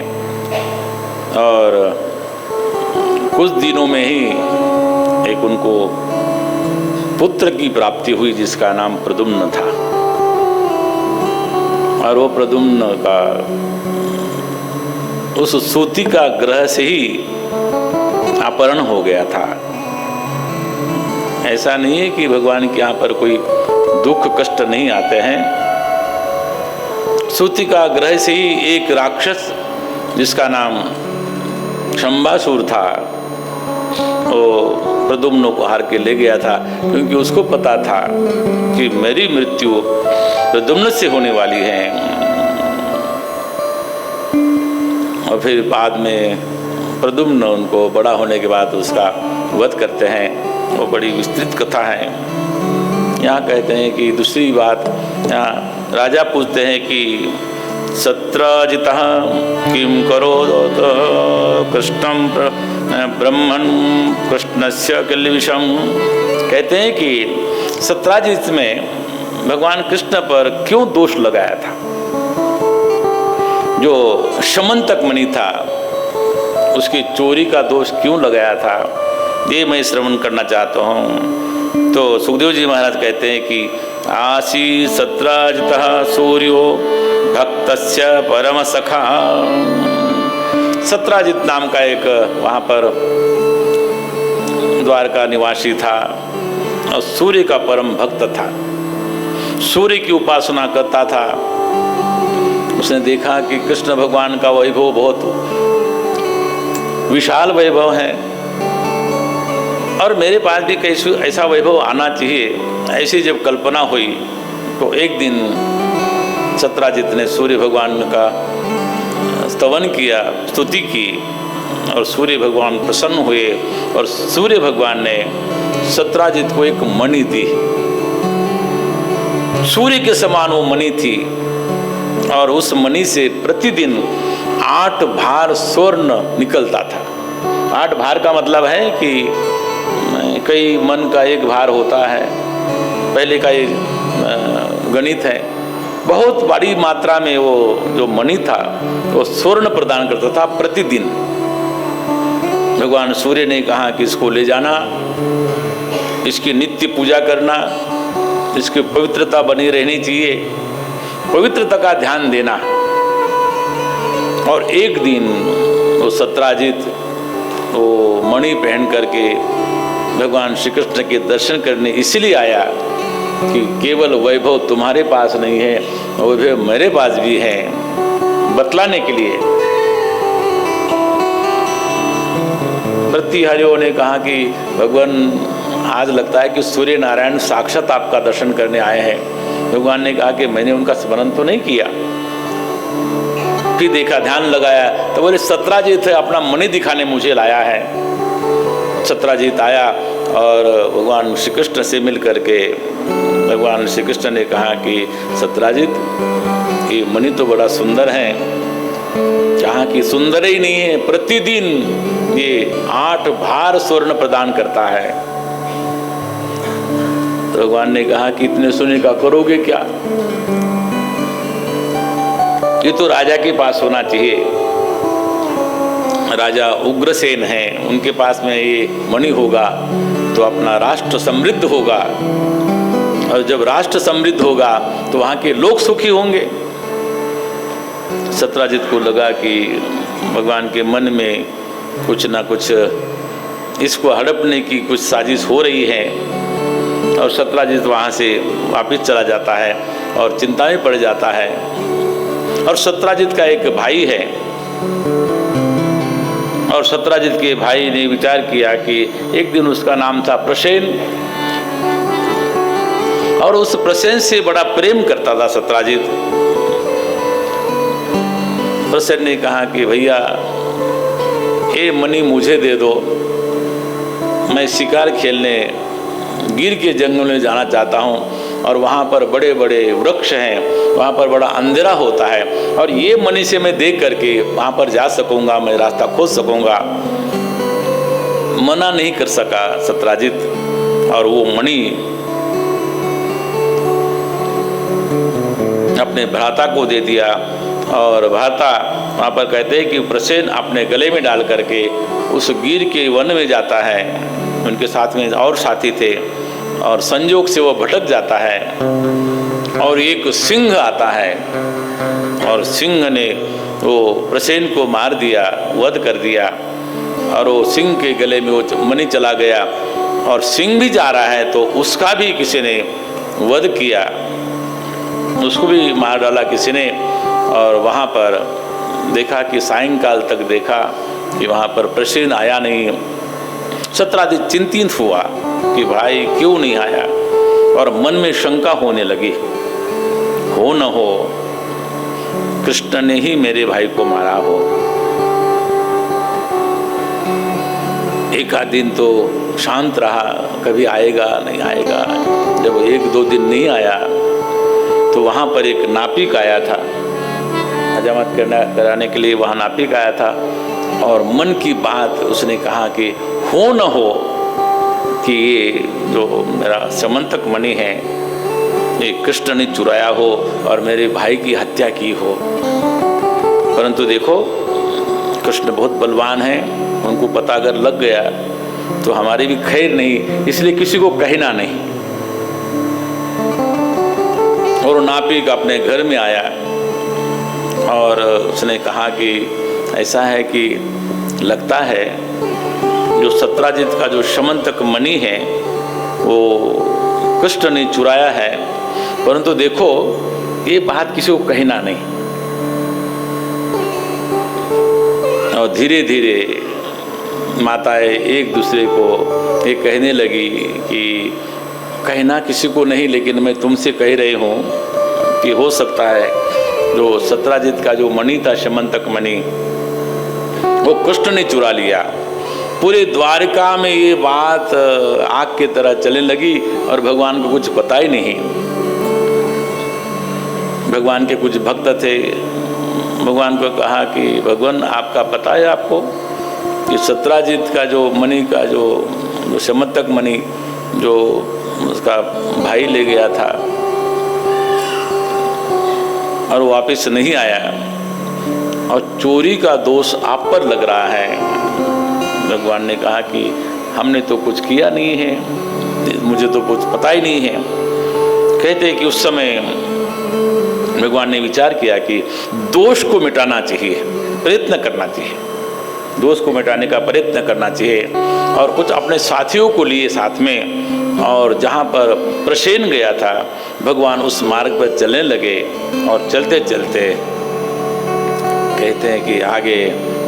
और कुछ दिनों में ही एक उनको पुत्र की प्राप्ति हुई जिसका नाम प्रद्युम्न था। और वो प्रद्युम्न का उस सूती का ग्रह से ही अपहरण हो गया था। ऐसा नहीं है कि भगवान के यहाँ पर कोई दुख कष्ट नहीं आते हैं। सूती का ग्रह से ही एक राक्षस जिसका नाम शंबासुर था वो प्रद्युम्न को हार के ले गया था, क्योंकि उसको पता था कि मेरी मृत्यु प्रद्युम्न से होने वाली है। और फिर बाद में प्रद्युम्न उनको बड़ा होने के बाद उसका वध करते हैं। वो बड़ी विस्तृत कथा है। यहाँ कहते हैं कि दूसरी बात, यहाँ राजा पूछते हैं कि सत्राजितः किं करोत् कृष्णं ब्रह्मन् कृष्णस्य किल्बिषम्। कहते हैं कि सत्राजित में भगवान कृष्ण पर क्यों दोष लगाया था। जो शमंतक मणि था उसकी चोरी का दोष क्यों लगाया था, ये मैं श्रवण करना चाहता हूँ। तो सुखदेव जी महाराज कहते हैं कि आसी सत्राजितः सूर्यो भक्तस्य परम सखा। सत्राजित नाम का एक वहाँ पर द्वारका निवासी था और सूर्य का परम भक्त था, सूर्य की उपासना करता था। उसने देखा कि कृष्ण भगवान का वैभव बहुत विशाल वैभव है और मेरे पास भी कैसे ऐसा वैभव आना चाहिए। ऐसी जब कल्पना हुई तो एक दिन सत्राजित ने सूर्य भगवान का स्तवन किया, स्तुति की और सूर्य भगवान प्रसन्न हुए और सूर्य भगवान ने सत्राजित को एक मणि दी। सूर्य के समान वो मणि थी और उस मणि से प्रतिदिन 8 भार स्वर्ण निकलता था। 8 भार का मतलब है कि कई मन का एक भार होता है, पहले का ये गणित है। बहुत बड़ी मात्रा में वो जो मणि था वो स्वर्ण प्रदान करता था प्रतिदिन। भगवान सूर्य ने कहा कि इसको ले जाना, इसकी नित्य पूजा करना, इसकी पवित्रता बनी रहनी चाहिए, पवित्रता का ध्यान देना। और एक दिन वो सत्राजित वो मणि पहन करके भगवान श्री कृष्ण के दर्शन करने इसलिए आया कि केवल वैभव तुम्हारे पास नहीं है, वैभव मेरे पास भी है, बतलाने के लिए। प्रतिहारियों ने कहा कि भगवान आज लगता है कि सूर्य नारायण साक्षात आपका दर्शन करने आए हैं। भगवान ने कहा कि मैंने उनका स्मरण तो नहीं किया। फिर देखा, ध्यान लगाया तो बोले सत्राजित अपना मणि दिखाने मुझे लाया है। सत्राजित आया और भगवान श्री कृष्ण से मिल करके भगवान श्री कृष्ण ने कहा कि सत्राजित ये मणि तो बड़ा सुंदर है। कहा कि सुंदर ही नहीं है, प्रतिदिन ये 8 भार स्वर्ण प्रदान करता है। भगवान ने कहा कि इतने सोने का करोगे क्या? ये तो राजा के पास होना चाहिए। राजा उग्रसेन है, उनके पास में ये मणि होगा तो अपना राष्ट्र समृद्ध होगा, और जब राष्ट्र समृद्ध होगा तो वहाँ के लोग सुखी होंगे। सत्राजित को लगा कि भगवान के मन में कुछ ना कुछ इसको हड़पने की कुछ साजिश हो रही है, और सत्राजित वहाँ से वापस चला जाता है और चिंता में पड़ जाता है। और सत्राजित का एक भाई है, और सत्राजित के भाई ने विचार किया कि एक दिन उसका नाम था प्रसेन, और उस प्रसेन से बड़ा प्रेम करता था सत्राजित। प्रसेन ने कहा कि भैया ये मणि मुझे दे दो, मैं शिकार खेलने गिर के जंगल में जाना चाहता हूँ, और वहाँ पर बड़े बड़े वृक्ष हैं, वहाँ पर बड़ा अंधेरा होता है, और ये मणि से मैं देख करके वहाँ पर जा सकूँगा, मैं रास्ता खोज सकूँगा। मना नहीं कर सका सत्राजित, और वो मणि अपने भ्राता को दे दिया। और भ्राता वहाँ पर कहते हैं कि प्रसेन अपने गले में डाल करके उस गिर के वन में जाता है। उनके साथ में और साथी थे, और संयोग से वो भटक जाता है, और एक सिंह आता है, और सिंह ने वो प्रसेन को मार दिया, वध कर दिया, और वो सिंह के गले में वो मणि चला गया, और सिंह भी जा रहा है तो उसका भी किसी ने वध किया, उसको भी मार डाला किसी ने। और वहाँ पर देखा कि सायंकाल तक देखा कि वहाँ पर प्रसेन आया नहीं। सत्राजित चिंतित हुआ कि भाई क्यों नहीं आया, और मन में शंका होने लगी, हो न हो कृष्ण ने ही मेरे भाई को मारा हो। एक आध दिन तो शांत रहा, कभी आएगा नहीं आएगा। जब 1-2 दिन नहीं आया तो वहाँ पर एक नापिक आया था, हजामत कराने के लिए वहाँ नापिक आया था, और मन की बात उसने कहा कि हो न हो कि ये जो मेरा समंतक मणि है ये कृष्ण ने चुराया हो और मेरे भाई की हत्या की हो। परंतु देखो कृष्ण बहुत बलवान है, उनको पता अगर लग गया तो हमारी भी खैर नहीं, इसलिए किसी को कहना नहीं। और नापिक अपने घर में आया और उसने कहा कि ऐसा है कि लगता है जो सत्राजित का जो समंतक मणि है वो कृष्ण ने चुराया है, परंतु देखो ये बात किसी को कहना नहीं। और धीरे धीरे माताएं एक दूसरे को ये कहने लगी कि कहना किसी को नहीं, लेकिन मैं तुमसे कह रही हूँ कि हो सकता है जो सत्राजित का जो मणि था, समंतक मणि, वो कृष्ण ने चुरा लिया। पूरे द्वारका में ये बात आग की तरह चलने लगी और भगवान को कुछ पता ही नहीं। भगवान के कुछ भक्त थे, भगवान को कहा कि भगवान आपका पता है आपको कि सत्राजित का जो मणि का जो समर्थक मणि जो उसका भाई ले गया था और वापस नहीं आया और चोरी का दोष आप पर लग रहा है। भगवान ने कहा कि हमने तो कुछ किया नहीं है, मुझे तो कुछ पता ही नहीं है। कहते हैं कि उस समय भगवान ने विचार किया कि दोष को मिटाना चाहिए, प्रयत्न करना चाहिए, दोष को मिटाने का प्रयत्न करना चाहिए और कुछ अपने साथियों को लिए साथ में और जहाँ पर प्रसेन गया था भगवान उस मार्ग पर चलने लगे और चलते चलते कहते हैं कि आगे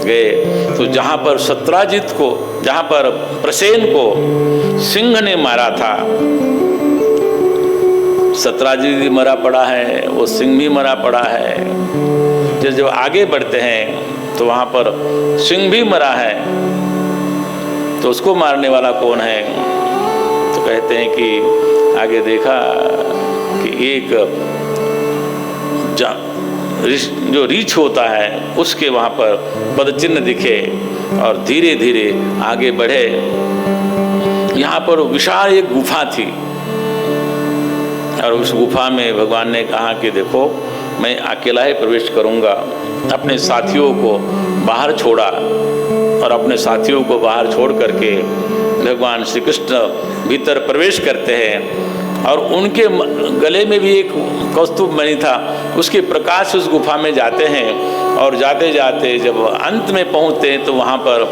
गए तो जहाँ पर सत्राजित को, जहाँ पर प्रसेन को सिंह ने मारा था, सत्राजित भी मरा पड़ा है, वो सिंह भी मरा पड़ा है। जब आगे बढ़ते हैं तो वहाँ पर सिंह भी मरा है, तो उसको मारने वाला कौन है? तो कहते हैं कि आगे देखा कि एक जो रीछ होता है उसके वहाँ पर पदचिन्ह दिखे और धीरे धीरे आगे बढ़े। यहाँ पर विशाल एक गुफा थी और उस गुफा में भगवान ने कहा कि देखो मैं अकेला ही प्रवेश करूँगा। अपने साथियों को बाहर छोड़ा और अपने साथियों को बाहर छोड़ करके भगवान श्री कृष्ण भीतर प्रवेश करते हैं और उनके गले में भी एक कौस्तुभ मणि था, उसके प्रकाश उस गुफा में जाते हैं और जाते जाते जब अंत में पहुँचते हैं तो वहाँ पर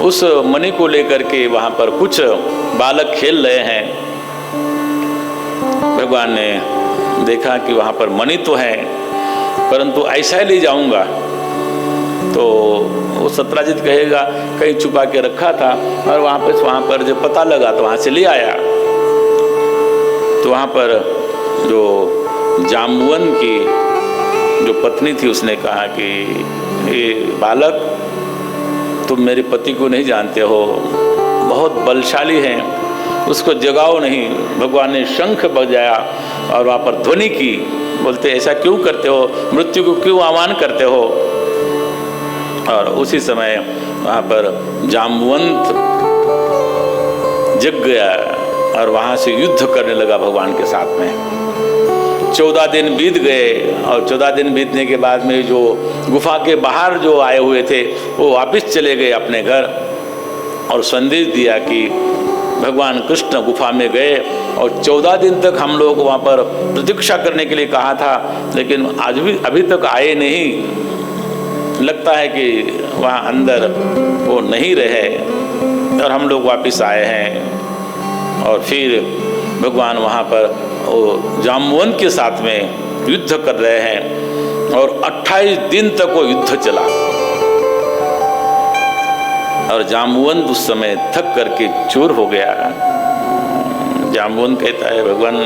उस मणि को लेकर के वहाँ पर कुछ बालक खेल रहे हैं। भगवान ने देखा कि वहाँ पर मणि तो है परंतु ऐसा ही ले जाऊँगा तो वो सत्राजित कहेगा कहीं छुपा के रखा था और वहाँ पर जब पता लगा तो वहाँ से ले आया। तो वहाँ पर जो जाम्बुवन की जो पत्नी थी उसने कहा कि ये बालक तुम मेरे पति को नहीं जानते हो, बहुत बलशाली हैं, उसको जगाओ नहीं। भगवान ने शंख बजाया और वहाँ पर ध्वनि की, बोलते ऐसा क्यों करते हो, मृत्यु को क्यों आह्वान करते हो। और उसी समय वहाँ पर जाम्बुवंत जग गया और वहाँ से युद्ध करने लगा भगवान के साथ में। 14 दिन बीत गए और 14 दिन बीतने के बाद में जो गुफा के बाहर जो आए हुए थे वो वापस चले गए अपने घर और संदेश दिया कि भगवान कृष्ण गुफा में गए और 14 दिन तक हम लोग वहाँ पर प्रतीक्षा करने के लिए कहा था लेकिन आज भी अभी तक आए नहीं, लगता है कि वहाँ अंदर वो नहीं रहे और हम लोग वापस आए हैं। और फिर भगवान वहाँ पर वो जाम्बुवंत के साथ में युद्ध कर रहे हैं और 28 दिन तक वो युद्ध चला और जाम्बुवंत उस समय थक करके चूर हो गया। जाम्बुवंत कहता है भगवान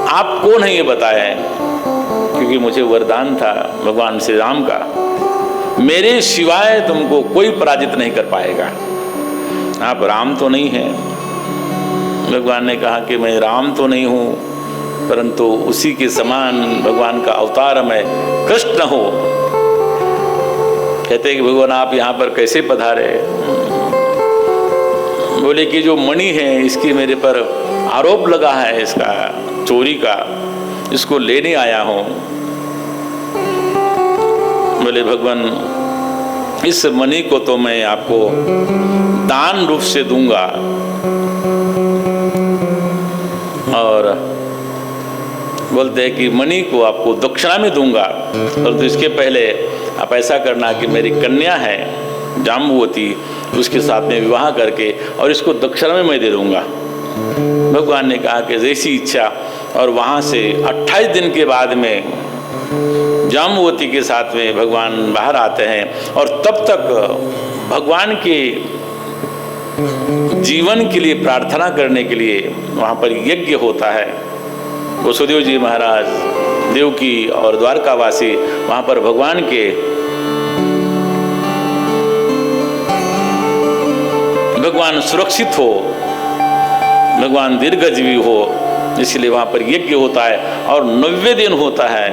आप कौन है ये बताए, क्योंकि मुझे वरदान था भगवान श्री राम का, मेरे सिवाय तुमको कोई पराजित नहीं कर पाएगा। आप राम तो नहीं है। भगवान ने कहा कि मैं राम तो नहीं हूँ परंतु उसी के समान भगवान का अवतार मैं कृष्ण हूँ। कहते हैं कि भगवान आप यहाँ पर कैसे पधारे। बोले कि जो मणि है इसकी मेरे पर आरोप लगा है इसका चोरी का, इसको लेने आया हूँ। बोले भगवान इस मणि को तो मैं आपको दान रूप से दूंगा और बोलते हैं कि मणि को आपको दक्षिणा में दूंगा, परंतु इसके पहले आप ऐसा करना कि मेरी कन्या है जाम्बुवती, उसके साथ में विवाह करके और इसको दक्षिणा में मैं दे दूंगा। भगवान ने कहा कि जैसी इच्छा। और वहाँ से 28 दिन के बाद में जाम्बुवती के साथ में भगवान बाहर आते हैं और तब तक भगवान के जीवन के लिए प्रार्थना करने के लिए वहाँ पर यज्ञ होता है। वसुदेव जी महाराज, देवकी और द्वारकावासी वहाँ पर भगवान के भगवान सुरक्षित हो, भगवान दीर्घजीवी हो, इसलिए वहाँ पर यज्ञ होता है और 90 दिन होता है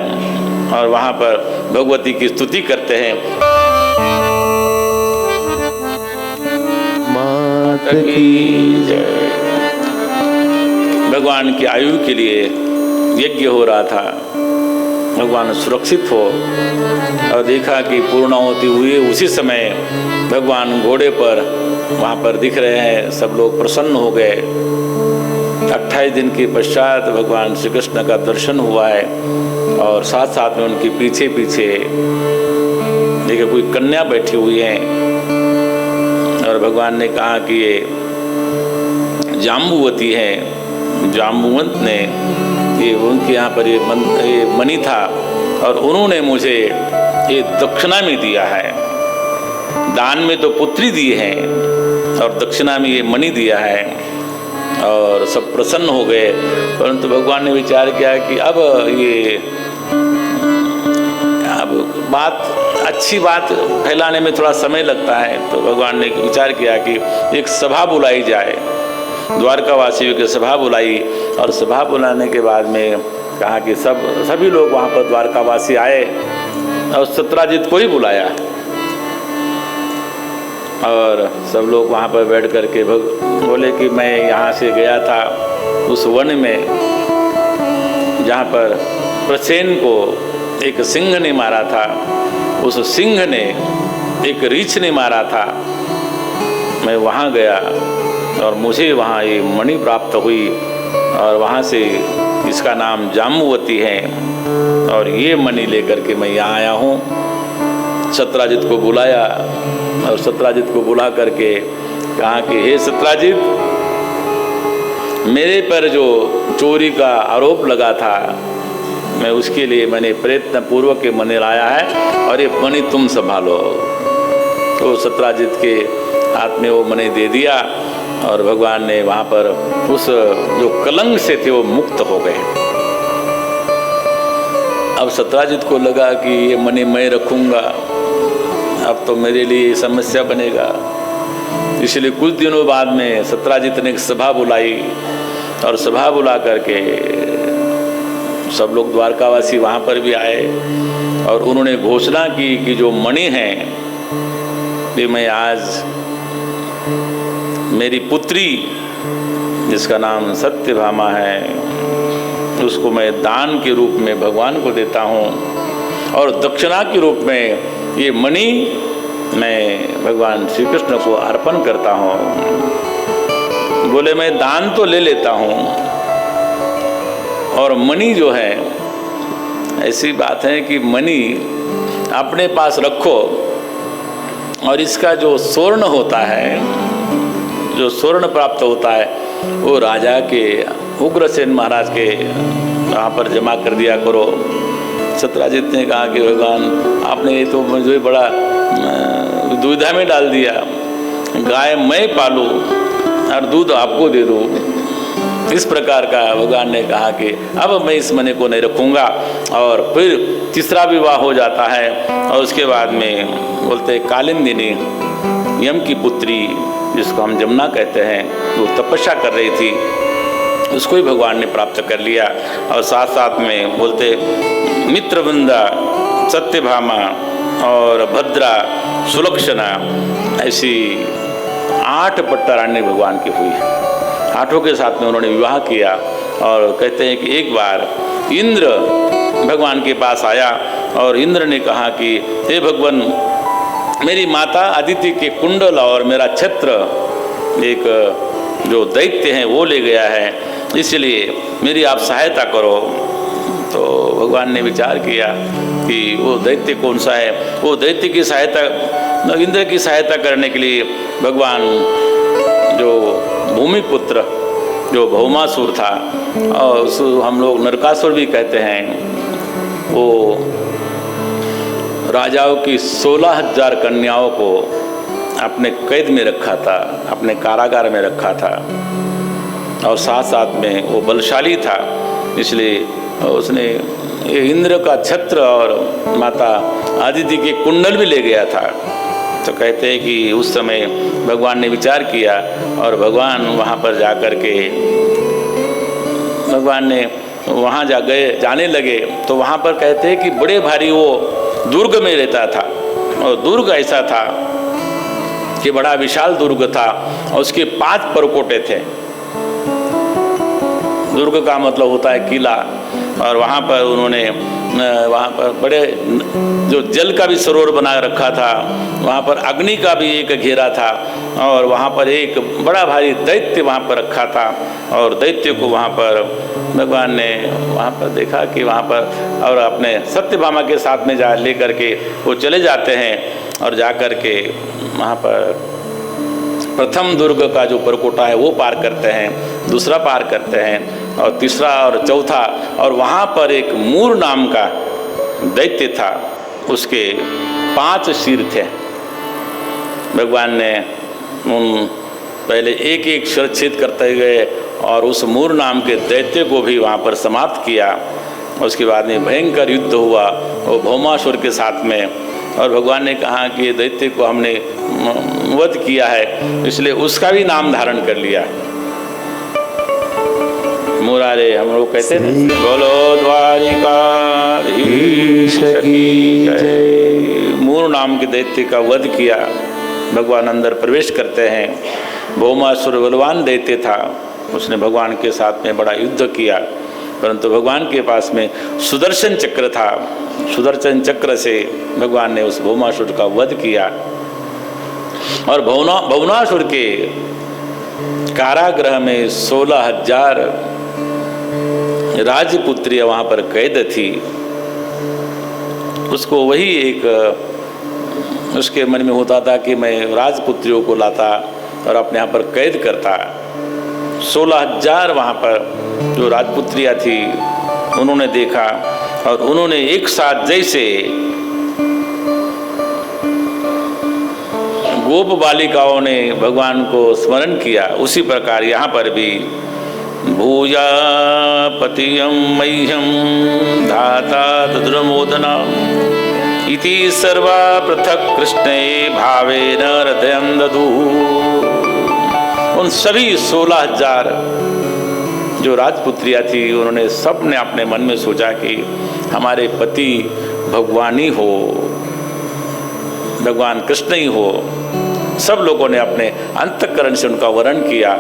और वहाँ पर भगवती की स्तुति करते हैं। माता की जय। भगवान की आयु के लिए यज्ञ हो रहा था, भगवान सुरक्षित हो, और देखा कि पूर्णाहुति हुई। उसी समय भगवान घोड़े पर वहाँ पर दिख रहे हैं, सब लोग प्रसन्न हो गए। 28 दिन के पश्चात भगवान श्री कृष्ण का दर्शन हुआ है, और साथ साथ में उनके पीछे पीछे देखिए कोई कन्या बैठी हुई है, और भगवान ने कहा कि ये जाम्बुवती है। जाम्बुवंत ने ये उनके यहाँ पर ये मणि था, और उन्होंने मुझे ये दक्षिणा में दिया है। दान में तो पुत्री दी है, और दक्षिणा में ये मणि दिया है, और सब प्रसन्न हो गए। परंतु भगवान ने विचार किया कि अब बात अच्छी बात फैलाने में थोड़ा समय लगता है, तो भगवान ने विचार किया कि एक सभा बुलाई जाए। द्वारकावासियों की सभा बुलाई, और सभा बुलाने के बाद में कहा कि सभी लोग वहाँ पर द्वारकावासी आए, और सत्राजित को ही बुलाया, और सब लोग वहाँ पर बैठ करके बोले कि मैं यहाँ से गया था उस वन में जहाँ पर प्रसेन को एक सिंह ने मारा था, उस सिंह ने एक रीछ ने मारा था। मैं वहाँ गया और मुझे वहाँ ये मणि प्राप्त हुई, और वहाँ से इसका नाम जाम्बुवती है, और ये मणि लेकर के मैं यहाँ आया हूँ। सत्राजित को बुलाया, और सत्राजित को बुला करके कहा कि हे सत्राजित, मेरे पर जो चोरी का आरोप लगा था, मैं उसके लिए मैंने प्रयत्न पूर्वक ये मणि लाया है, और ये मणि तुम संभालो। तो सत्राजित के हाथ में वो मणि दे दिया, और भगवान ने वहाँ पर उस जो कलंक से थे वो मुक्त हो गए। अब सत्राजित को लगा कि ये मणि मैं रखूँगा, अब तो मेरे लिए समस्या बनेगा। इसलिए कुछ दिनों बाद में सत्राजित ने एक सभा बुलाई, और सभा बुला करके सब लोग द्वारकावासी वहाँ पर भी आए, और उन्होंने घोषणा की कि जो मणि है ये मैं आज मेरी पुत्री जिसका नाम सत्यभामा है उसको मैं दान के रूप में भगवान को देता हूँ, और दक्षिणा के रूप में ये मणि मैं भगवान श्री कृष्ण को अर्पण करता हूँ। बोले मैं दान तो ले लेता हूँ, और मणि जो है ऐसी बात है कि मणि अपने पास रखो, और इसका जो स्वर्ण होता है, जो स्वर्ण प्राप्त होता है, वो राजा के उग्रसेन महाराज के वहाँ पर जमा कर दिया करो। सत्राजित ने कहा कि भगवान आपने ये तो मुझे बड़ा दुविधा में डाल दिया, गाय मैं पालूं और दूध आपको दे दूँ। इस प्रकार का भगवान ने कहा कि अब मैं इस मणि को नहीं रखूँगा, और फिर तीसरा विवाह हो जाता है, और उसके बाद में बोलते कालिंदिनी यम की पुत्री जिसको हम जमुना कहते हैं, वो तपस्या कर रही थी, उसको ही भगवान ने प्राप्त कर लिया। और साथ साथ में बोलते मित्रवृंदा, सत्यभामा और भद्रा, सुलक्षणा, ऐसी 8 पट्टारानी भगवान की हुई। 8 के साथ में उन्होंने विवाह किया। और कहते हैं कि एक बार इंद्र भगवान के पास आया, और इंद्र ने कहा कि हे भगवान, मेरी माता अदिति के कुंडल और मेरा छत्र एक जो दैत्य हैं वो ले गया है, इसलिए मेरी आप सहायता करो। तो भगवान ने विचार किया कि वो दैत्य कौन सा है। वो दैत्य की सहायता, इंद्र की सहायता करने के लिए भगवान जो भूमिपुत्र जो भौमासुर था, और उसको हम लोग नरकासुर भी कहते हैं, वो राजाओं की 16,000 कन्याओं को अपने कैद में रखा था, अपने कारागार में रखा था, और साथ साथ में वो बलशाली था, इसलिए उसने इंद्र का छत्र और माता आदिति के कुंडल भी ले गया था। तो कहते हैं कि उस समय भगवान ने विचार किया, और भगवान वहाँ पर जाकर के भगवान ने वहाँ जाने लगे तो वहाँ पर कहते हैं कि बड़े भारी वो दुर्ग में रहता था, और दुर्ग ऐसा था कि बड़ा विशाल दुर्ग था और उसके 5 परकोटे थे। दुर्ग का मतलब होता है किला, और वहाँ पर उन्होंने वहाँ पर बड़े जो जल का भी सरोवर बना रखा था, वहाँ पर अग्नि का भी एक घेरा था, और वहाँ पर एक बड़ा भारी दैत्य वहाँ पर रखा था। और दैत्य को वहाँ पर भगवान ने वहाँ पर देखा कि वहाँ पर, और अपने सत्यभामा के साथ में जा ले करके वो चले जाते हैं, और जा कर के वहाँ पर प्रथम दुर्ग का जो परकोटा है वो पार करते हैं, दूसरा पार करते हैं, और तीसरा और चौथा, और वहाँ पर एक मूर नाम का दैत्य था, उसके 5 सिर थे। भगवान ने उन पहले एक एक शिरच्छेद करते गए और उस मूर नाम के दैत्य को भी वहाँ पर समाप्त किया। उसके बाद में भयंकर युद्ध हुआ वो भौमासुर के साथ में, और भगवान ने कहा कि दैत्य को हमने वध किया है, इसलिए उसका भी नाम धारण कर लिया। मुरारे हम लोग कहते हैं, बोलो द्वारिकाधीश की जय। मूर नाम के दैत्य का वध किया, भगवान अंदर प्रवेश करते हैं। भौमासुर बलवान दैत्य था, उसने भगवान के साथ में बड़ा युद्ध किया, परंतु भगवान के पास में सुदर्शन चक्र था। सुदर्शन चक्र से भगवान ने उस भौमासुर का वध किया, और भौमासुर के कारागृह में 16,000 राजपुत्रियां वहाँ पर कैद थी। उसको वही एक उसके मन में होता था कि मैं राजपुत्रियों को लाता और अपने यहाँ पर कैद करता। 16,000 वहाँ पर जो राजपुत्रियां थी उन्होंने देखा, और उन्होंने एक साथ जैसे गोप बालिकाओं ने भगवान को स्मरण किया, उसी प्रकार यहाँ पर भी भूया पतियं मह्यं धाता तद्रमोदना इति सर्वा पृथक कृष्णे भावेन हृदयं ददु। उन सभी 16,000 जो राजपुत्रियां थी उन्होंने सबने अपने मन में सोचा कि हमारे पति भगवान ही हो, भगवान कृष्ण ही हो। सब लोगों ने अपने अंतःकरण से उनका वर्ण किया।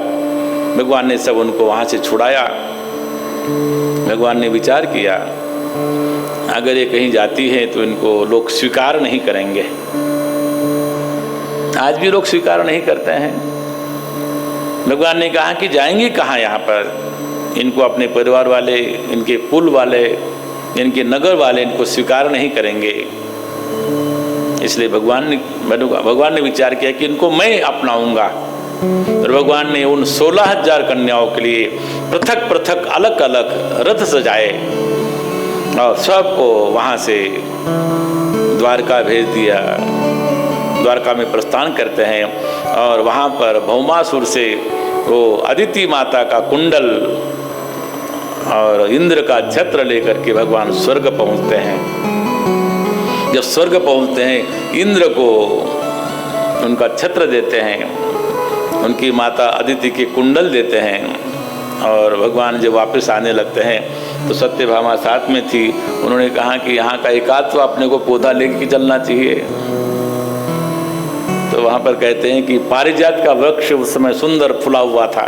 भगवान ने सब उनको वहाँ से छुड़ाया। भगवान ने विचार किया अगर ये कहीं जाती है तो इनको लोग स्वीकार नहीं करेंगे। आज भी लोग स्वीकार नहीं करते हैं। भगवान ने कहा कि जाएंगे कहाँ, यहाँ पर इनको अपने परिवार वाले, इनके कुल वाले, इनके नगर वाले इनको स्वीकार नहीं करेंगे। इसलिए भगवान ने विचार किया कि इनको मैं अपनाऊंगा। और भगवान ने उन 16,000 कन्याओं के लिए पृथक पृथक अलग अलग रथ सजाए और सबको वहाँ से द्वारका भेज दिया। द्वारका में प्रस्थान करते हैं और वहाँ पर भौमासुर से वो अदिति माता का कुंडल और इंद्र का छत्र लेकर के भगवान स्वर्ग पहुँचते हैं। जब स्वर्ग पहुँचते हैं इंद्र को उनका छत्र देते हैं, उनकी माता अदिति के कुंडल देते हैं। और भगवान जब वापस आने लगते हैं तो सत्यभामा साथ में थी। उन्होंने कहा कि यहाँ का एकाध तो अपने को पौधा लेके चलना चाहिए। तो वहाँ पर कहते हैं कि पारिजात का वृक्ष उस समय सुंदर फुला हुआ था,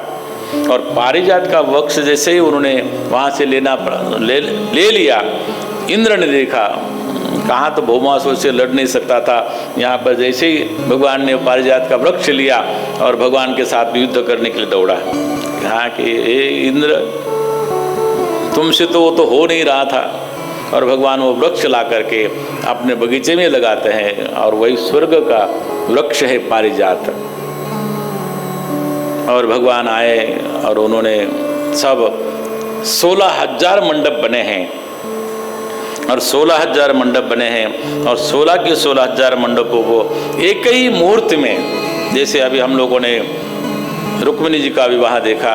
और पारिजात का वृक्ष जैसे ही उन्होंने वहाँ से ले लिया, इंद्र ने देखा कहाँ तो भौमासुर से लड़ नहीं सकता था। यहाँ पर जैसे ही भगवान ने पारिजात का वृक्ष लिया और भगवान के साथ युद्ध करने के लिए दौड़ा। कहा कि हे इंद्र, तुमसे तो वो तो हो नहीं रहा था। और भगवान वो वृक्ष ला करके अपने बगीचे में लगाते हैं, और वही स्वर्ग का वृक्ष है पारिजात। और भगवान आए और उन्होंने सब 16,000 मंडप बने हैं, और 16,000 मंडप बने हैं, और 16 के 16,000 मंडपों को एक ही मुहूर्त में, जैसे अभी हम लोगों ने रुक्मिणी जी का विवाह देखा,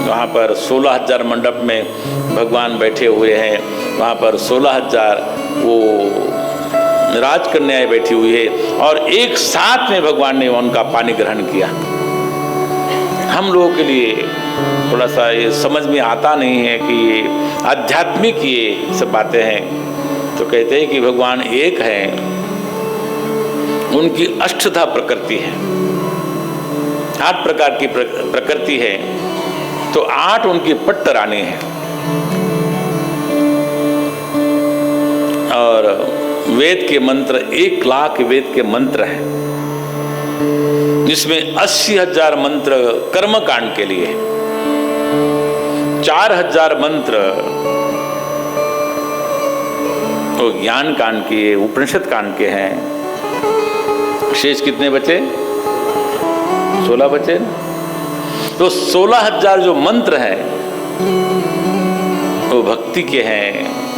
वहाँ पर 16,000 मंडप में भगवान बैठे हुए हैं। वहाँ पर 16,000 वो राजकन्याएं बैठी हुई है, और एक साथ में भगवान ने उनका पानी ग्रहण किया। हम लोगों के लिए थोड़ा सा ये समझ में आता नहीं है कि ये आध्यात्मिक ये सब बातें हैं। तो कहते हैं कि भगवान एक है, उनकी अष्टधा प्रकृति है, 8 प्रकार की प्रकृति है, तो 8 उनकी पट्ट रानी है। और वेद के मंत्र 1 लाख वेद के मंत्र हैं, जिसमें 80,000 मंत्र कर्म कांड के लिए, 4,000 मंत्र तो ज्ञान कांड के, उपनिषद कांड के हैं। शेष कितने बचे? 16 बचे। तो 16,000 जो मंत्र हैं वो भक्ति के हैं,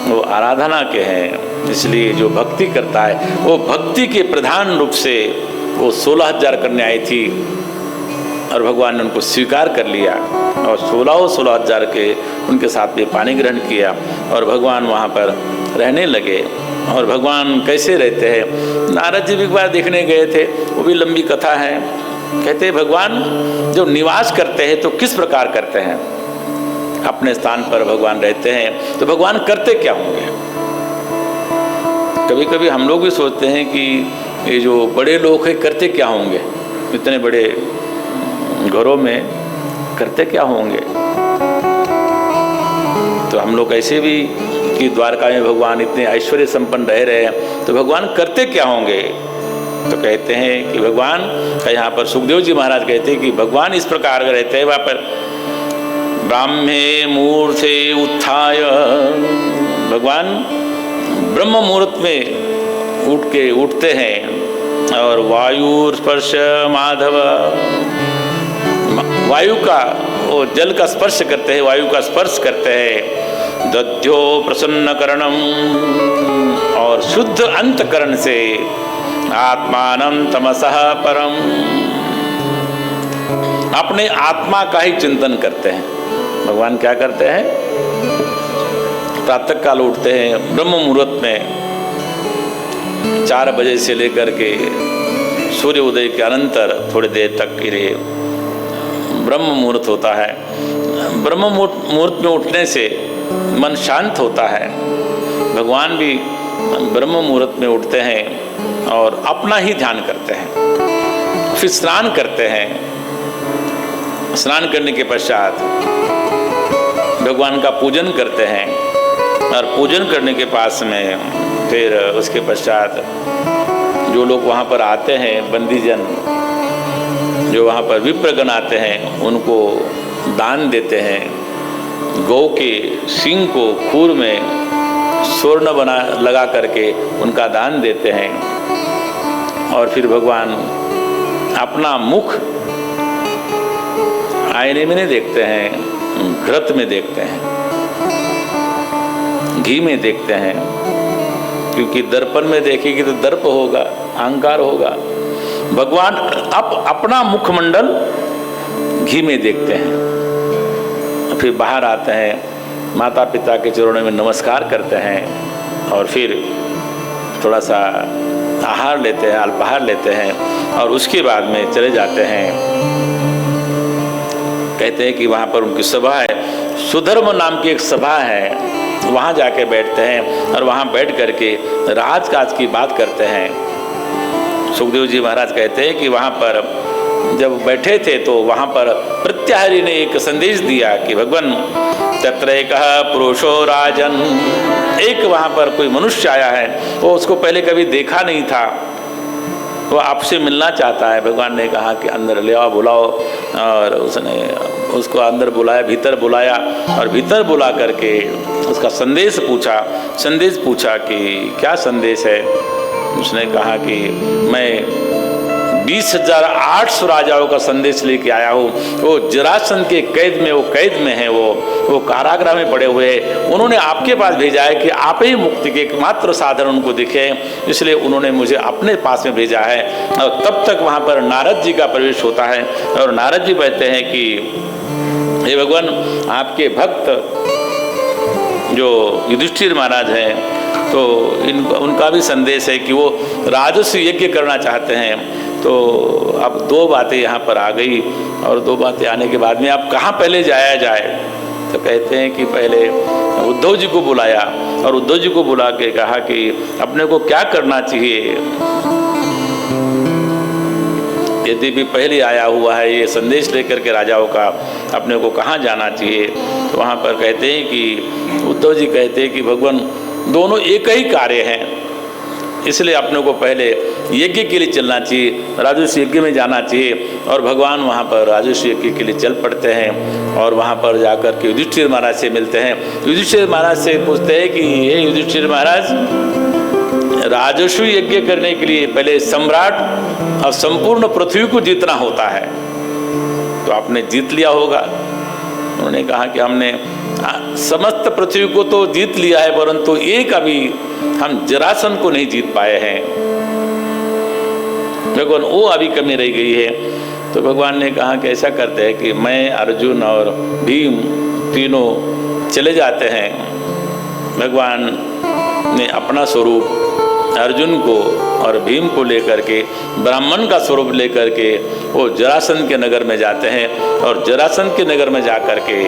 वो आराधना के हैं। इसलिए जो भक्ति करता है वो भक्ति के प्रधान रूप से वो 16,000 कन्याएं थी और भगवान ने उनको स्वीकार कर लिया और 16,000 के उनके साथ में पानी ग्रहण किया और भगवान वहाँ पर रहने लगे। और भगवान कैसे रहते हैं, नारद जी भी एक बार देखने गए थे, वो भी लंबी कथा है। कहते हैं भगवान जब निवास करते हैं तो किस प्रकार करते हैं, अपने स्थान पर भगवान रहते हैं तो भगवान करते क्या होंगे। कभी कभी हम लोग भी सोचते हैं कि ये जो बड़े लोग हैं करते क्या होंगे, इतने बड़े घरों में करते क्या होंगे। तो हम लोग ऐसे भी कि द्वारका में भगवान इतने ऐश्वर्य संपन्न रह रहे हैं तो भगवान करते क्या होंगे। तो कहते हैं कि भगवान का यहाँ पर सुखदेव जी महाराज कहते हैं कि भगवान इस प्रकार रहते हैं, वहाँ पर ब्राह्मे मूर्ते उत्थाय, भगवान ब्रह्म मुहूर्त में उठते हैं और वायु स्पर्श माधव, वायु का वो जल का स्पर्श करते हैं, वायु का स्पर्श करते हैं। दध्यो प्रसन्न करणम, और शुद्ध अंतकरण से आत्मानं तमसः परम, अपने आत्मा का ही चिंतन करते हैं। भगवान क्या करते हैं, प्रातः काल उठते हैं ब्रह्म मुहूर्त में, 4 बजे से लेकर के सूर्य उदय के अनंतर थोड़ी देर तक के लिए ब्रह्म मुहूर्त होता है। ब्रह्म मुहूर्त में उठने से मन शांत होता है। भगवान भी ब्रह्म मुहूर्त में उठते हैं और अपना ही ध्यान करते हैं, फिर स्नान करते हैं। स्नान करने के पश्चात भगवान का पूजन करते हैं और पूजन करने के पास में फिर उसके पश्चात जो लोग वहाँ पर आते हैं, बंदीजन जो वहाँ पर विप्रगण आते हैं, उनको दान देते हैं। गौ के सींग को खूर में स्वर्ण बना लगा करके उनका दान देते हैं। और फिर भगवान अपना मुख आईने में नहीं देखते हैं, घृत में देखते हैं, घी में देखते हैं, क्योंकि दर्पण में देखेगी तो दर्प होगा, अहंकार होगा। भगवान अपना मुखमंडल घी में देखते हैं। फिर बाहर आते हैं, माता पिता के चरणों में नमस्कार करते हैं और फिर थोड़ा सा आहार लेते हैं, अल्पाहार लेते हैं और उसके बाद में चले जाते हैं। कहते हैं कि वहाँ पर उनकी सभा है, सुधर्म नाम की एक सभा है, वहाँ जाके बैठते हैं और वहाँ बैठ करके राजकाज की बात करते हैं। सुखदेव जी महाराज कहते हैं कि वहाँ पर जब बैठे थे तो वहाँ पर प्रत्याहारी ने एक संदेश दिया कि भगवान तत्र एकः पुरुषो राजन, एक वहाँ पर कोई मनुष्य आया है, वो उसको पहले कभी देखा नहीं था, वो आपसे मिलना चाहता है। भगवान ने कहा कि अंदर ले आओ, बुलाओ, और उसने उसको अंदर बुलाया, भीतर बुलाया और भीतर बुला करके उसका संदेश पूछा कि क्या संदेश है। उसने कहा कि मैं 20,800 राजाओं का संदेश लेके आया हूँ। वो जरासंध के कैद में, वो कैद में है, वो कारागृह में पड़े हुए हैं। उन्होंने आपके पास भेजा है कि आप ही मुक्ति के एकमात्र साधन उनको दिखे, इसलिए उन्होंने मुझे अपने पास में भेजा है। और तब तक वहाँ पर नारद जी का प्रवेश होता है और नारद जी कहते हैं कि हे भगवान, आपके भक्त जो युधिष्ठिर महाराज हैं, तो उनका भी संदेश है कि वो राजस्व यज्ञ करना चाहते हैं। तो अब दो बातें यहाँ पर आ गई, और दो बातें आने के बाद में अब कहाँ पहले जाया जाए? तो कहते हैं कि पहले उद्धव जी को बुलाया, और उद्धव जी को बुला के कहा कि अपने को क्या करना चाहिए, यदि भी पहले आया हुआ है ये संदेश लेकर के राजाओं का, अपने को कहाँ जाना चाहिए? तो वहाँ पर कहते हैं कि उद्धव जी कहते हैं कि भगवान दोनों एक ही कार्य हैं, इसलिए अपने को पहले यज्ञ के लिए चलना चाहिए, राजस्व यज्ञ में जाना चाहिए। और भगवान वहाँ पर राजस्व यज्ञ के लिए चल पड़ते हैं, और वहाँ पर जाकर के युधिष्ठिर महाराज से मिलते हैं। युधिष्ठिर महाराज से पूछते हैं कि ये युधिष्ठिर महाराज, राजस्व यज्ञ करने के लिए पहले सम्राट और संपूर्ण पृथ्वी को जीतना होता है, तो आपने जीत लिया होगा। उन्होंने कहा कि हमने समस्त पृथ्वी को तो जीत लिया है, परंतु एक अभी हम जरासंध को नहीं जीत पाए हैं, भगवान वो अभी कमी रह गई है। तो भगवान ने कहा कि ऐसा करते हैं कि मैं, अर्जुन और भीम तीनों चले जाते हैं। भगवान ने अपना स्वरूप अर्जुन को और भीम को लेकर के, ब्राह्मण का स्वरूप लेकर के वो जरासंध के नगर में जाते हैं, और जरासंध के नगर में जाकर के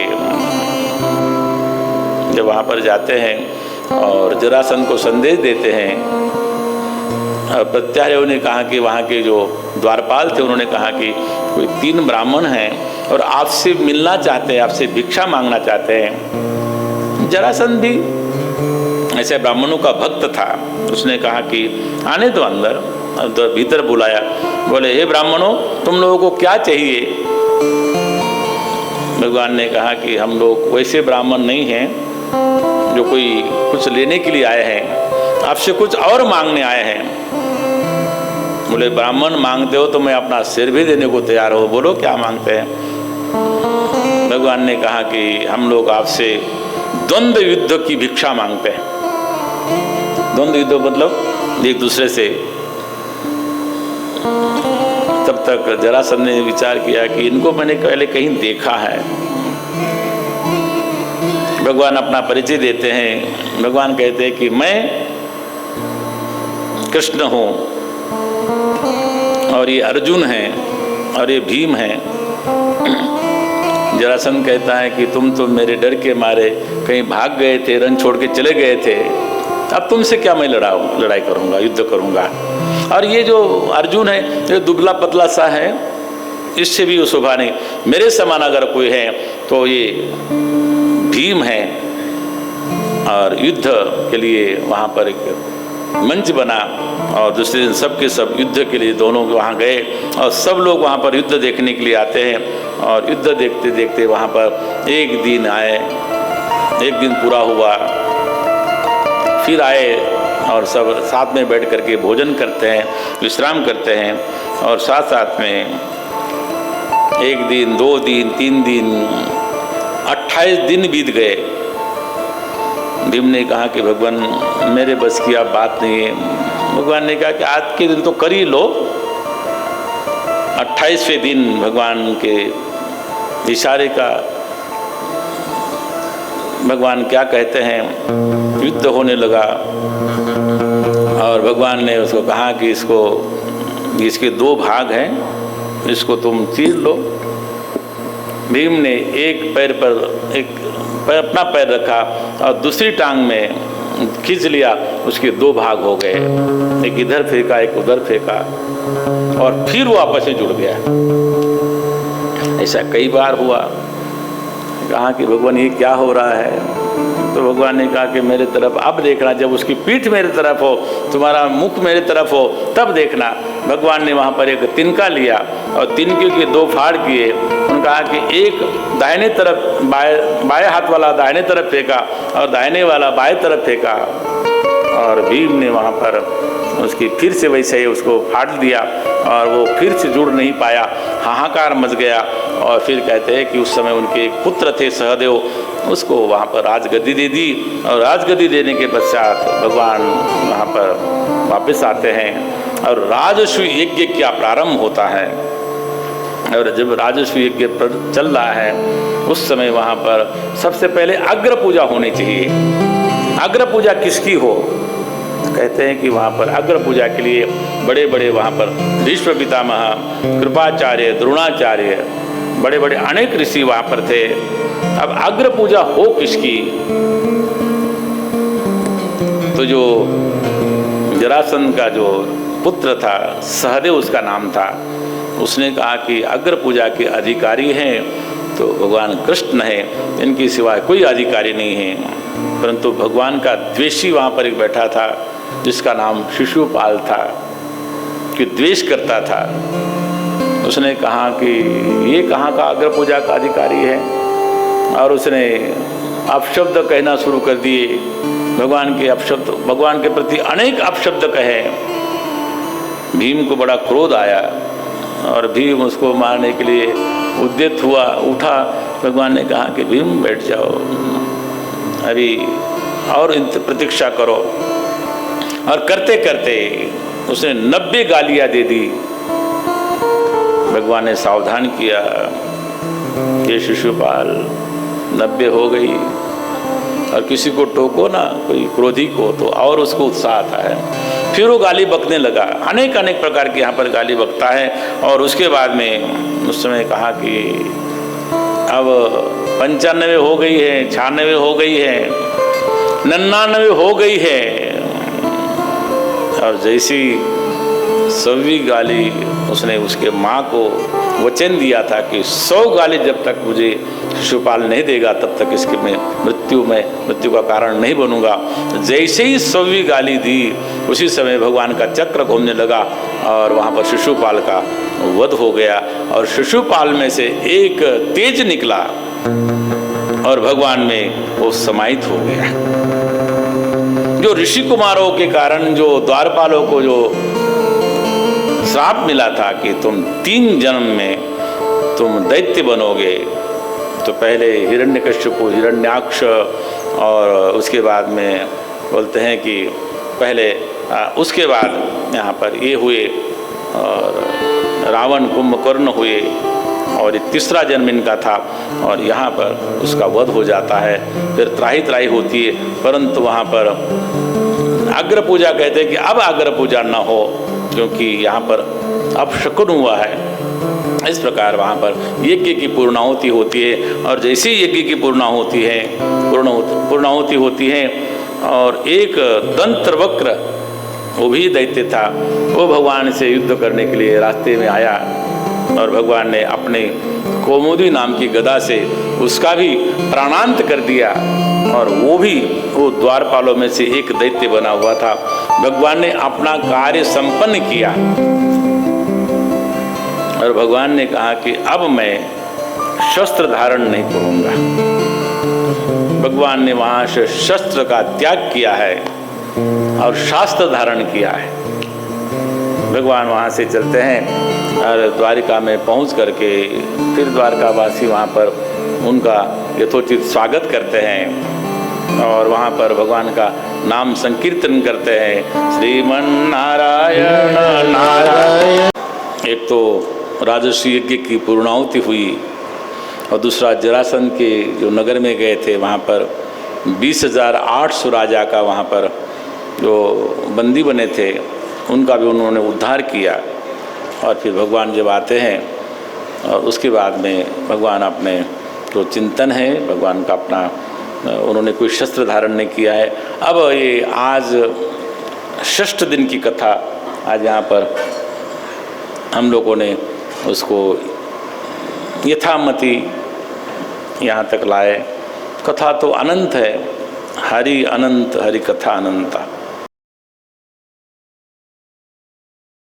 जब वहाँ पर जाते हैं और जरासंध को संदेश देते हैं, और प्रत्यार्यों ने कहा कि वहाँ के जो द्वारपाल थे उन्होंने कहा कि कोई 3 ब्राह्मण हैं और आपसे मिलना चाहते हैं, आपसे भिक्षा मांगना चाहते हैं। जरासंध भी ऐसे ब्राह्मणों का भक्त था, उसने कहा कि आने दो अंदर, तो भीतर बुलाया। बोले, हे ब्राह्मणों, तुम लोगों को क्या चाहिए? भगवान ने कहा कि हम लोग वैसे ब्राह्मण नहीं हैं जो कोई कुछ लेने के लिए आए हैं, आपसे कुछ और मांगने आए हैं। बोले, ब्राह्मण मांगते हो तो मैं अपना सिर भी देने को तैयार हो, बोलो क्या मांगते हैं? भगवान ने कहा कि हम लोग आपसे द्वंद्व युद्ध की भिक्षा मांगते हैं। द्वंद्व युद्ध मतलब एक दूसरे से। तब तक जरासंध ने विचार किया कि इनको मैंने पहले कहीं देखा है। भगवान अपना परिचय देते हैं। भगवान कहते हैं कि मैं कृष्ण हूँ, और ये अर्जुन हैं, और ये भीम हैं। जरासंध कहता है कि तुम तो मेरे डर के मारे कहीं भाग गए थे, रण छोड़ के चले गए थे, अब तुमसे क्या मैं लड़ाई करूंगा, युद्ध करूंगा। और ये जो अर्जुन है, ये दुबला पतला सा है, इससे भी वो शोभा नहीं। मेरे समान अगर कोई है तो ये भीम है। और युद्ध के लिए वहाँ पर एक मंच बना, और दूसरे दिन सब के सब युद्ध के लिए दोनों वहाँ गए, और सब लोग वहाँ पर युद्ध देखने के लिए आते हैं। और युद्ध देखते देखते वहाँ पर एक दिन आए, एक दिन पूरा हुआ, फिर आए, और सब साथ में बैठ करके भोजन करते हैं, विश्राम करते हैं। और साथ साथ में 1 दिन, 2 दिन, 3 दिन, 28 दिन बीत गए। भीम ने कहा कि भगवान मेरे बस की आप बात नहीं है। भगवान ने कहा कि आज के दिन तो कर ही लो। 28वें दिन भगवान के इशारे का भगवान क्या कहते हैं, युद्ध होने लगा। और भगवान ने उसको कहा कि इसके 2 भाग हैं, इसको तुम चीर लो। भीम ने एक पैर अपना पैर रखा और दूसरी टांग में खींच लिया, उसके 2 भाग हो गए, एक इधर फेंका, एक उधर फेंका, और फिर वो आपस में जुड़ गया। ऐसा कई बार हुआ। कहा कि भगवान ये क्या हो रहा है? तो भगवान ने कहा कि मेरे तरफ अब देखना, जब उसकी पीठ मेरे तरफ हो, तुम्हारा मुख मेरे तरफ हो, तब देखना। भगवान ने वहाँ पर एक तिनका लिया और तिनके के 2 फाड़ किए। उन्होंने कहा कि एक दाहिने तरफ बाएं हाथ वाला दाहिने तरफ फेंका और दाहिने वाला बाएं तरफ फेंका, और भीम ने वहाँ पर उसकी फिर से वैसे ही उसको फाड़ दिया, और वो फिर से जुड़ नहीं पाया। हाहाकार मच गया। और फिर कहते हैं कि उस समय उनके एक पुत्र थे सहदेव, उसको वहाँ पर राजगद्दी दे दी, और राजगद्दी देने के पश्चात भगवान वहाँ पर वापस आते हैं, और राजस्व यज्ञ का प्रारंभ होता है। और जब राजस्व यज्ञ चल रहा है, उस समय वहाँ पर सबसे पहले अग्र पूजा होनी चाहिए। अग्र पूजा किसकी हो? कहते हैं कि वहाँ पर अग्र पूजा के लिए बड़े बड़े वहाँ पर भीष्म पितामह, कृपाचार्य, द्रोणाचार्य, बड़े बड़े अनेक ऋषि वहाँ पर थे। अब अग्र पूजा हो किसकी? तो जो जरासंध का जो पुत्र था, सहदेव उसका नाम था, उसने कहा कि अग्र पूजा के अधिकारी हैं तो भगवान कृष्ण है, इनकी सिवाय कोई अधिकारी नहीं है। परंतु भगवान का द्वेषी वहाँ पर एक बैठा था जिसका नाम शिशुपाल था, कि द्वेष करता था। उसने कहा कि ये कहाँ का अग्र पूजा का अधिकारी है, और उसने अपशब्द कहना शुरू कर दिए। भगवान के अपशब्द, भगवान के प्रति अनेक अपशब्द कहे। भीम को बड़ा क्रोध आया और भीम उसको मारने के लिए उद्यत हुआ, उठा। भगवान ने कहा कि भीम बैठ जाओ, अभी और प्रतीक्षा करो। और करते करते उसने 90 गालियां दे दी। भगवान ने सावधान किया कि शिशुपाल 90 हो गई, और किसी को टोको ना, कोई क्रोधी को, तो और उसको उत्साह आता है। फिर वो गाली बकने लगा, अनेक अनेक प्रकार की यहाँ पर गाली बकता है। और उसके बाद में उस समय कहा कि अब 95 हो गई है, 96 हो गई है, 99 हो गई है। और जैसी 100वीं गाली उसने उसके माँ को वचन दिया था कि 100 गाली जब तक मुझे शिशुपाल नहीं देगा तब तक इसकी मैं मृत्यु का कारण नहीं बनूंगा। जैसे ही 100वीं गाली दी उसी समय भगवान का चक्र घूमने लगा और वहाँ पर शिशुपाल का वध हो गया। और शिशुपाल में से एक तेज निकला और भगवान में वो समाहित हो गया। जो ऋषि कुमारों के कारण जो द्वारपालों को जो श्राप मिला था कि तुम 3 जन्म में तुम दैत्य बनोगे, तो पहले हिरण्यकश्यपु, हिरण्याक्ष, और उसके बाद में बोलते हैं कि पहले उसके बाद यहाँ पर ये हुए और रावण, कुंभकर्ण हुए, और 3रा जन्म इनका था। और यहाँ पर उसका वध हो जाता है, फिर त्राही त्राही होती है। परंतु वहाँ पर अग्र पूजा कहते हैं कि अब अग्र पूजा न हो, क्योंकि यहाँ पर अपशकुन हुआ है। इस प्रकार वहाँ पर यज्ञ की पूर्णाहुति होती है। और जैसे ही यज्ञ की पूर्णाहुति होती है, और एक दंत्रवक्र, वो भी दैत्य था, वो भगवान से युद्ध करने के लिए रास्ते में आया, और भगवान ने अपने कौमुदी नाम की गदा से उसका भी प्राणांत कर दिया। और वो द्वारपालों में से एक दैत्य बना हुआ था। भगवान ने अपना कार्य संपन्न किया, और भगवान ने कहा कि अब मैं शस्त्र धारण नहीं करूंगा। भगवान ने वहां से शस्त्र का त्याग किया है और शास्त्र धारण किया है। भगवान वहाँ से चलते हैं और द्वारिका में पहुँच करके फिर द्वारकावासी वहाँ पर उनका यथोचित स्वागत करते हैं, और वहाँ पर भगवान का नाम संकीर्तन करते हैं, श्रीमन नारायण नारायण। एक तो राजर्षि यज्ञ की पूर्णाहुति हुई, और दूसरा जरासंध के जो नगर में गए थे वहाँ पर 20,800 राजा का वहाँ पर जो बंदी बने थे उनका भी उन्होंने उद्धार किया। और फिर भगवान जब आते हैं, और उसके बाद में भगवान अपने जो चिंतन है, भगवान का अपना, उन्होंने कोई शस्त्र धारण नहीं किया है। अब ये आज 6ठ दिन की कथा आज यहाँ पर हम लोगों ने उसको यथामति यहाँ तक लाए। कथा तो अनंत है, हरि अनंत, हरि कथा अनंता।